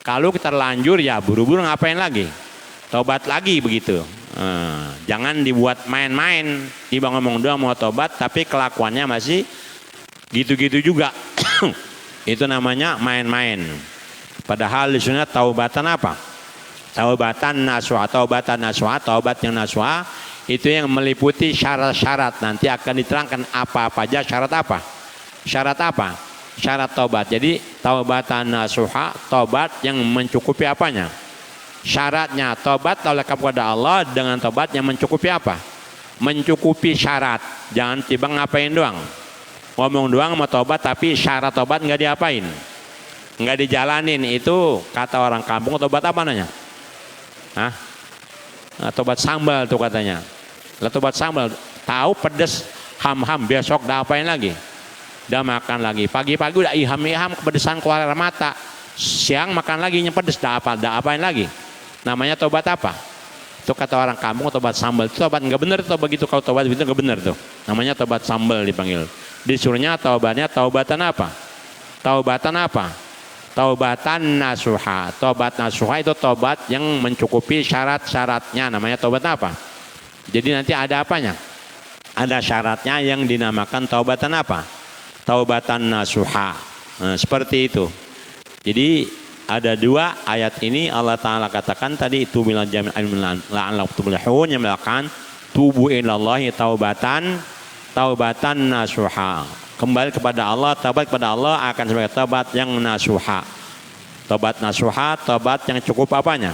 Kalau kita terlanjur ya buru-buru ngapain lagi? Tobat lagi begitu. Jangan dibuat main-main. Tiba ngomong doang mau tobat tapi kelakuannya masih gitu-gitu juga. Itu namanya main-main. Padahal di sunnah taubatan apa? Taubatan nasuha. Taubatan nasuha, taubat yang nasuha itu yang meliputi syarat-syarat. Nanti akan diterangkan apa-apa aja syarat apa? Syarat apa? Syarat taubat. Jadi taubatan nasuha, taubat yang mencukupi apanya? Syaratnya tobat oleh kepada Allah dengan tobat yang mencukupi apa? Mencukupi syarat. Jangan tiba ngapain doang. Ngomong doang mau tobat tapi syarat tobat nggak diapain, nggak dijalanin. Itu kata orang kampung tobat apa namanya? Tobat sambal tuh katanya. Lah tobat sambal, tahu pedes ham-ham, besok dah apain lagi? Dah makan lagi. Pagi-pagi udah iham-iham kepedesan keluar air mata. Siang makan lagi yang pedes, dah apain lagi? Namanya tobat apa? Itu kata orang kampung tobat sambal. Itu tobat nggak bener tuh begitu, kalau tobat begitu nggak bener tuh. Namanya tobat sambal dipanggil. Disuruhnya taubatnya taubatan apa? Taubatan apa? Taubatan nasuha. Tobat nasuha itu tobat yang mencukupi syarat-syaratnya. Namanya tobat apa? Jadi nanti ada apanya? Ada syaratnya yang dinamakan taubatan apa? Taubatan nasuha. Nah, seperti itu. Jadi ada dua ayat ini Allah Ta'ala katakan tadi itu bilal jami'an la'allahum tuflihun, yang melakukan tubu ilallahi taubatan nasuha. Kembali kepada Allah, taubat kepada Allah akan sebagai taubat yang nasuha. Taubat nasuha, taubat yang cukup apanya?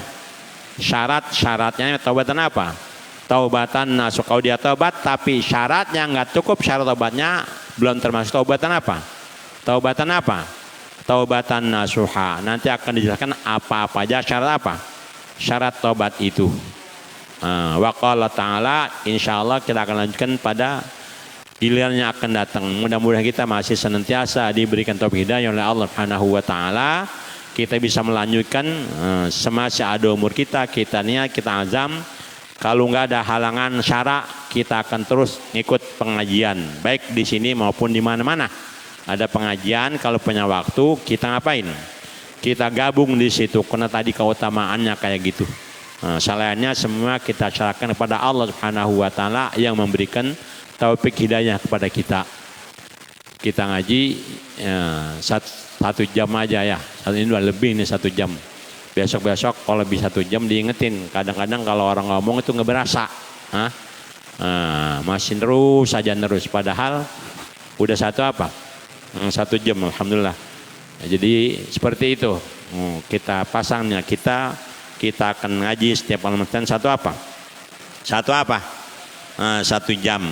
Syaratnya taubatan apa? Taubatan nasuha. Kalau dia taubat tapi syaratnya nggak cukup, syarat taubatnya belum termasuk taubatan apa? Taubatan apa? Taubatan nasuha. Nanti akan dijelaskan apa-apa aja syarat apa? Syarat taubat itu. Wa qala ta'ala, insyaallah kita akan lanjutkan pada gilirannya akan datang. Mudah-mudahan kita masih senantiasa diberikan taufik hidayah oleh Allah Subhanahu wa taala. Kita bisa melanjutkan semasa ada umur kita niat, kita azam. Kalau nggak ada halangan syara, kita akan terus ngikut pengajian, baik di sini maupun di mana-mana. Ada pengajian, kalau punya waktu kita ngapain? Kita gabung di situ, karena tadi keutamaannya kayak gitu. Selainnya semua kita serahkan kepada Allah Subhanahu wa taala yang memberikan taufik hidayah kepada kita. Kita ngaji satu jam aja ya. Ini udah lebih nih 1 jam. Besok-besok kalau lebih 1 jam diingetin. Kadang-kadang kalau orang ngomong itu nggak berasa. Masih terus saja terus. Padahal udah 1 jam, alhamdulillah. Jadi seperti itu. Kita pasangnya, kita akan ngaji setiap malam satu apa? 1 jam.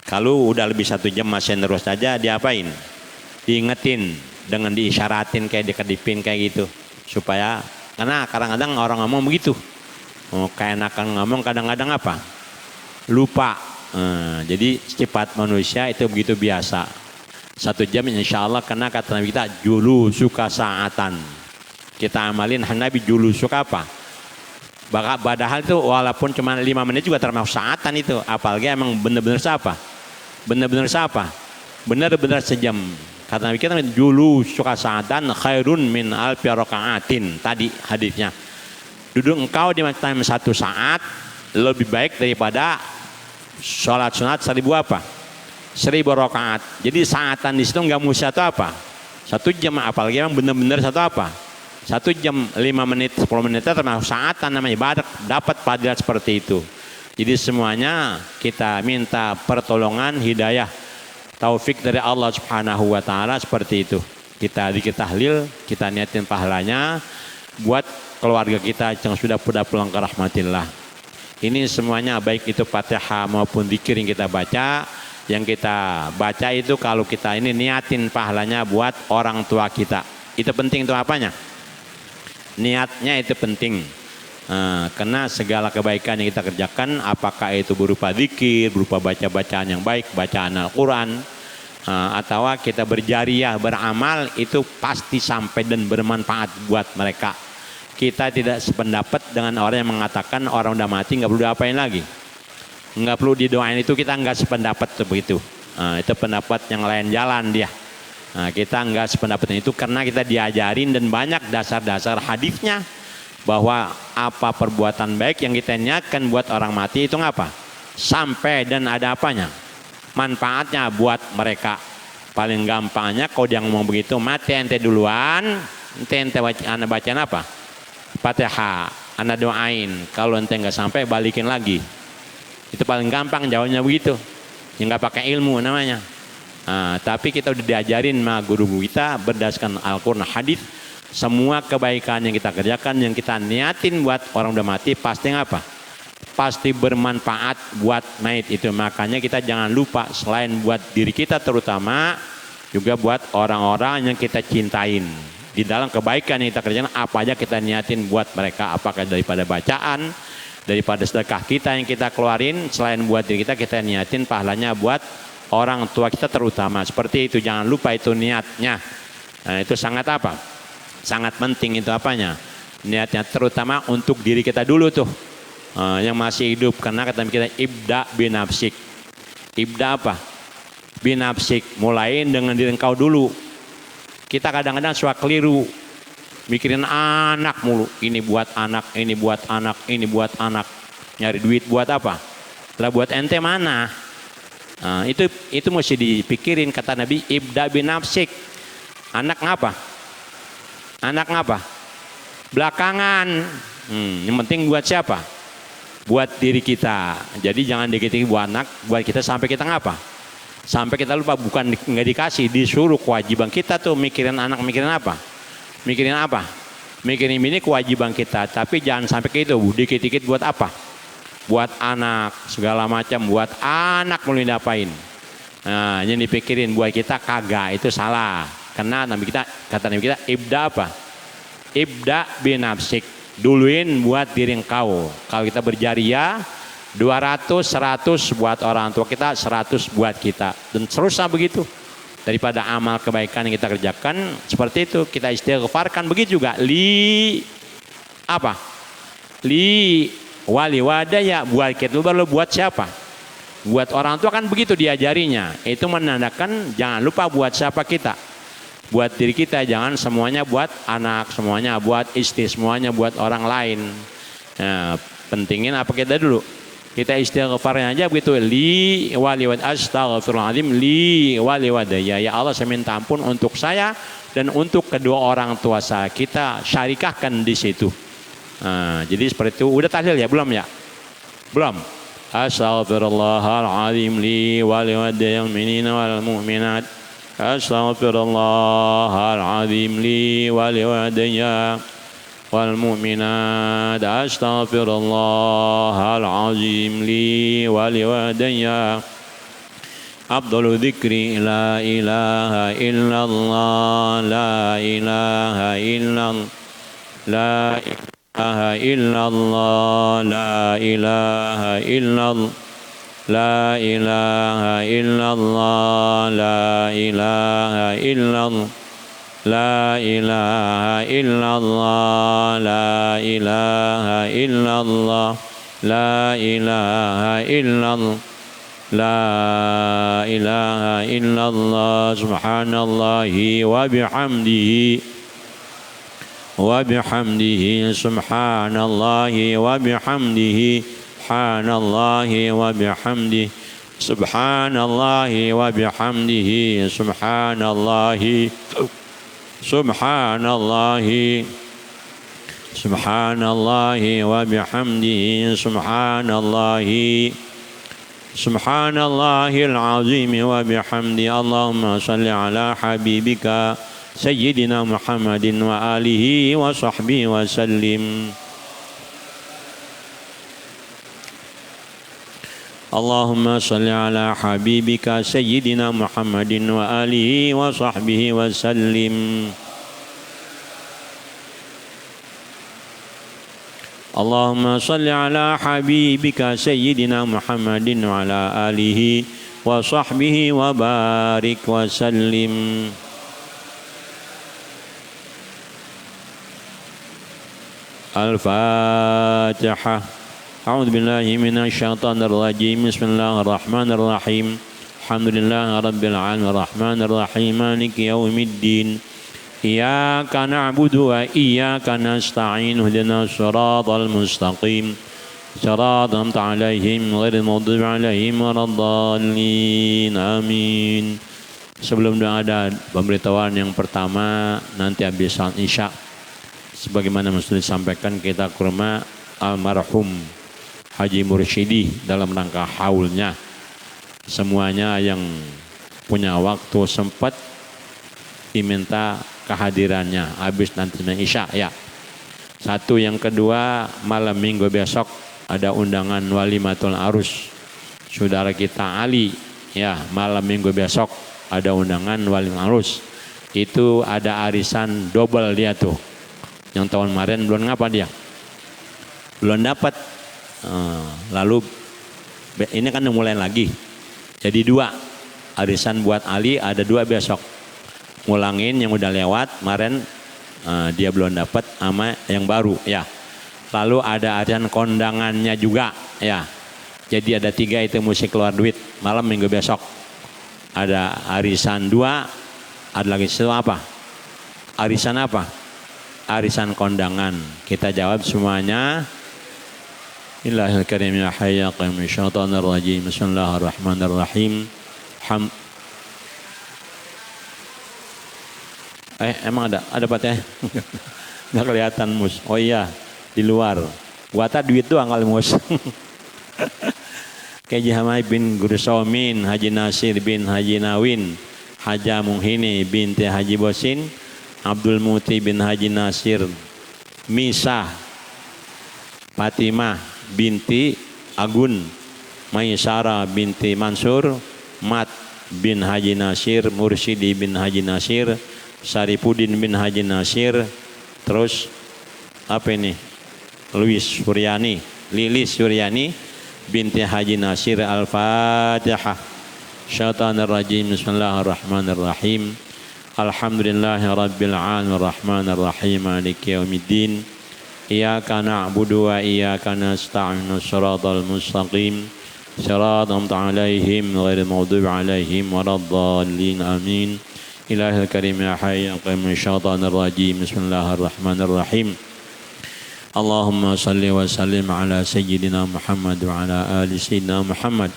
Kalau udah lebih 1 jam masih terus saja, diapain? Diingetin dengan diisyaratin kayak dikedipin kayak gitu, supaya karena kadang-kadang orang ngomong begitu, kayak enakan ngomong, kadang-kadang apa? Lupa. Jadi sifat manusia itu begitu biasa. 1 jam insya Allah, karena kata Nabi kita julu suka saatan. Kita amalin Nabi julu suka apa? Padahal itu walaupun cuma 5 menit juga termasuk saatan itu. Apalagi emang benar-benar siapa? Benar-benar sejam. Kata Nabi kita julu suka saatan khairun min alfi rakaatin. Tadi hadisnya. Duduk engkau di time 1 saat lebih baik daripada sholat sunat 1000 apa? 1000 rakaat. Jadi saatan di situ nggak mesti satu apa? 1 jam, apalagi emang benar-benar satu apa? 1 jam 5 menit 10 menit termasuk saatan namanya ibadah, dapat fadilah seperti itu. Jadi semuanya kita minta pertolongan hidayah taufik dari Allah Subhanahu wa taala seperti itu. Kita zikir tahlil, kita niatin pahalanya buat keluarga kita yang sudah pulang ke rahmatillah. Ini semuanya baik itu Fatihah maupun zikir yang kita baca. Yang kita baca itu kalau kita ini niatin pahalanya buat orang tua kita. Itu penting tuh apanya? Niatnya itu penting. Karena segala kebaikan yang kita kerjakan, apakah itu berupa zikir, berupa baca-bacaan yang baik, bacaan Al-Quran, atau kita berjariah, beramal, itu pasti sampai dan bermanfaat buat mereka. Kita tidak sependapat dengan orang yang mengatakan orang udah mati nggak perlu diapain lagi, nggak perlu didoain, itu kita nggak sependapat begitu. Itu pendapat yang lain jalan dia. Kita nggak sependapat itu karena kita diajarin dan banyak dasar-dasar hadisnya bahwa apa perbuatan baik yang kita niatkan buat orang mati itu ngapa? Sampai dan ada apanya? Manfaatnya buat mereka. Paling gampangnya kalau dia ngomong begitu, mati ente duluan, ente bacaan apa? Fatihah, anda doain. Kalau ente nggak sampai balikin lagi. Itu paling gampang jawabnya begitu. Yang nggak pakai ilmu namanya. Tapi kita udah diajarin sama guru kita berdasarkan Al-Quran hadis, semua kebaikan yang kita kerjakan, yang kita niatin buat orang udah mati pasti apa? Pasti bermanfaat buat mayit itu. Makanya kita jangan lupa selain buat diri kita terutama juga buat orang-orang yang kita cintain. Di dalam kebaikan yang kita kerjakan apa aja kita niatin buat mereka, apakah daripada bacaan, Daripada sedekah kita yang kita keluarin, selain buat diri kita, kita niatin pahalanya buat orang tua kita terutama. Seperti itu, jangan lupa itu niatnya. Nah, itu sangat apa? Sangat penting itu apanya? Niatnya terutama untuk diri kita dulu tuh. Yang masih hidup, karena kata kita ibda binafsik. Ibda apa? Binafsik, mulain dengan diri engkau dulu. Kita kadang-kadang suka keliru, mikirin anak mulu. Ini buat anak, ini buat anak, ini buat anak. Nyari duit buat apa? Lah buat ente mana? Nah, itu mesti dipikirin, kata Nabi ibda binafsik. Anak ngapa? Anak ngapa? Belakangan. Yang penting buat siapa? Buat diri kita. Jadi jangan dikit-dikit buat anak, buat kita sampai kita ngapa? Sampai kita lupa, bukan nggak dikasih, disuruh. Kewajiban kita tuh mikirin anak, mikirin apa? Mikirin apa? Mikirin ini kewajiban kita. Tapi jangan sampai ke itu, dikit-dikit buat apa? Buat anak, segala macam. Buat anak mau diapain? Nah, yang dipikirin buat kita kagak, itu salah. Karena Nabi kita, kata Nabi kita, ibda apa? Ibda binafsik. Duluin buat diri engkau. Kalau kita berjariah 200, 100 buat orang tua kita, 100 buat kita. Dan seterusnya begitu. Daripada amal kebaikan yang kita kerjakan, seperti itu. Kita istighfarkan, begitu juga. Apa? Wali wadaya, buat kita. Baru buat siapa? Buat orang tua kan begitu diajarinya. Itu menandakan jangan lupa buat siapa kita. Buat diri kita, jangan semuanya buat anak, semuanya buat istri, semuanya buat orang lain. Nah, pentingin apa kita dulu? Kita istighfarnya aja begitu. Li wali wad astaghfirullahaladzim li wali wadaya. Ya Allah, saya minta ampun untuk saya dan untuk kedua orang tua saya. Kita syarikahkan di situ. Nah, jadi seperti itu. Udah tahlil ya? Belum ya? Belum. Astaghfirullahaladzim li wali wadaya al-mu'minina wal mu'minat. Astaghfirullahaladzim li wali wadaya wal mu'minat. Astaghfirullahaladzim li wali wadaya. Afdalu dzikri la ilaha illallah, la ilaha illallah, la ilaha illallah, la ilaha illallah, la ilaha illallah, la ilaha illallah, la ilaha illallah, la ilaha illallah, la ilaha illallah, la ilaha illallah. Subhanallahi wa bihamdihi, wa bihamdihi, subhanallahi wa bihamdihi, subhanallahi wa bihamdihi, subhanallahi wa bihamdihi, subhanallahi, subhanallahi, subhanallahi wa bihamdihi, subhanallahi, subhanallahil azim wa bihamdi. Allahumma salli ala habibika sayyidina Muhammadin wa alihi wa sahbihi wa sallim. Allahumma salli ala habibika sayyidina Muhammadin wa alihi wa sahbihi wa sallim. Allahumma salli ala habibika sayyidina Muhammadin wa ala alihi wa sahbihi wa barik wa sallim. Al-Fatihah. A'udzu billahi minasy syaithanir rajim. Bismillahirrahmanirrahim. Alhamdulillahirabbil alamin arrahmanir rahim maliki yaumiddin. Iyyaka na'budu wa iyyaka nasta'in. Ihdinas siratal mustaqim. Siratal ladzina an'amta 'alaihim ghairil maghdubi 'alaihim waladdallin. Amin. Sebelum doa ada pemberitahuan yang pertama, nanti habis salat Isya sebagaimana mesti disampaikan kita ke rumah almarhum Haji Mursyidi dalam rangka haulnya. Semuanya yang punya waktu sempat diminta kehadirannya habis nanti Isya ya. Satu, yang kedua, malam minggu besok ada undangan walimatul arus saudara kita Ali ya. Malam minggu besok ada undangan walimatul arus. Itu ada arisan double dia tuh. Yang tahun kemarin belum ngapa dia? Belum dapat. Lalu ini kan mulai lagi. Jadi 2 arisan buat Ali, ada 2 besok. Ngulangin yang udah lewat kemarin, dia belum dapat sama yang baru ya. Lalu ada arisan kondangannya juga ya. Jadi ada 3 itu mesti keluar duit malam minggu besok. Ada arisan 2, ada lagi itu apa? Arisan apa? Arisan kondangan. Kita jawab semuanya. Illahil karim ya hayya qayyum syaitanir rajim. Bismillahirrahmanirrahim. Emang ada Pak teh? Nggak kelihatan mus. Oh iya, di luar. Buatnya duit doang kali mus. Haji Hamai bin Gursomin, Haji Nasir bin Haji Nawin, Haja Muhini binti Haji Bosin, Abdul Muti bin Haji Nasir, Misah, Fatimah binti Agun, Maisara binti Mansur, Mat bin Haji Nasir, Mursyidi bin Haji Nasir, Saripudin bin Haji Nasir, terus apa ini? Lilis Suryani binti Haji Nasir. Al-Fatihah. Syaitanir rajim. Bismillahirrahmanirrahim. Alhamdulillahi rabbil alamin arrahmanir rahim maliki yaumiddin. Iyyaka na'budu wa iyyaka nasta'in. Shiratal mustaqim. Shiratal alaihim ghairil maghdubi alaihim waladdallin. Amin. Ilahil karim ya hayy ya qayyum. Syaitanir rajim. Bismillahirrahmanirrahim. Allahumma salli wa sallim ala sayyidina Muhammad wa ala ali sayyidina Muhammad.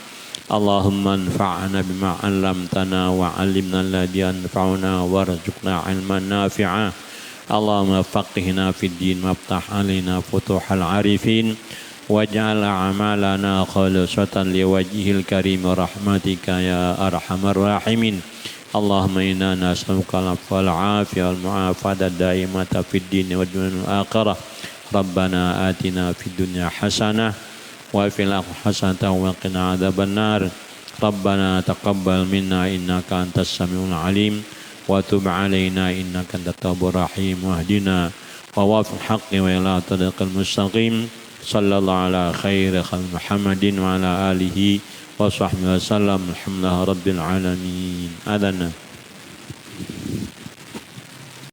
Allahumma anfa'na bima 'allamtana wa 'allimna alladhi yanfa'una warzuqna 'ilman nafi'a. Allahumma faqihna fid din waftah 'alaina futuhal 'arifin waj'al a'malana khalisatan liwajhil karim rahmatika ya arhamar rahimin. Allahumma inna nas'aluka al-'afwa wal-'afiyah wal mu'afadata daimata fid din wad dunya akhirah. Rabbana atina fid dunya hasanah wa fil akhirati hasanah wa qina adzabannar. Rabbana taqabbal minna innaka antas samiul alim wa tub alaina innaka antat tawwabur rahim wahdina wa wafiq haqqi wa ila tariqil mustaqim. Sallallahu ala khairi khalqi Muhammadin wa ala alihi wa sahbihi wa sallam. Alhamdulillahi rabbil alamin. Adana.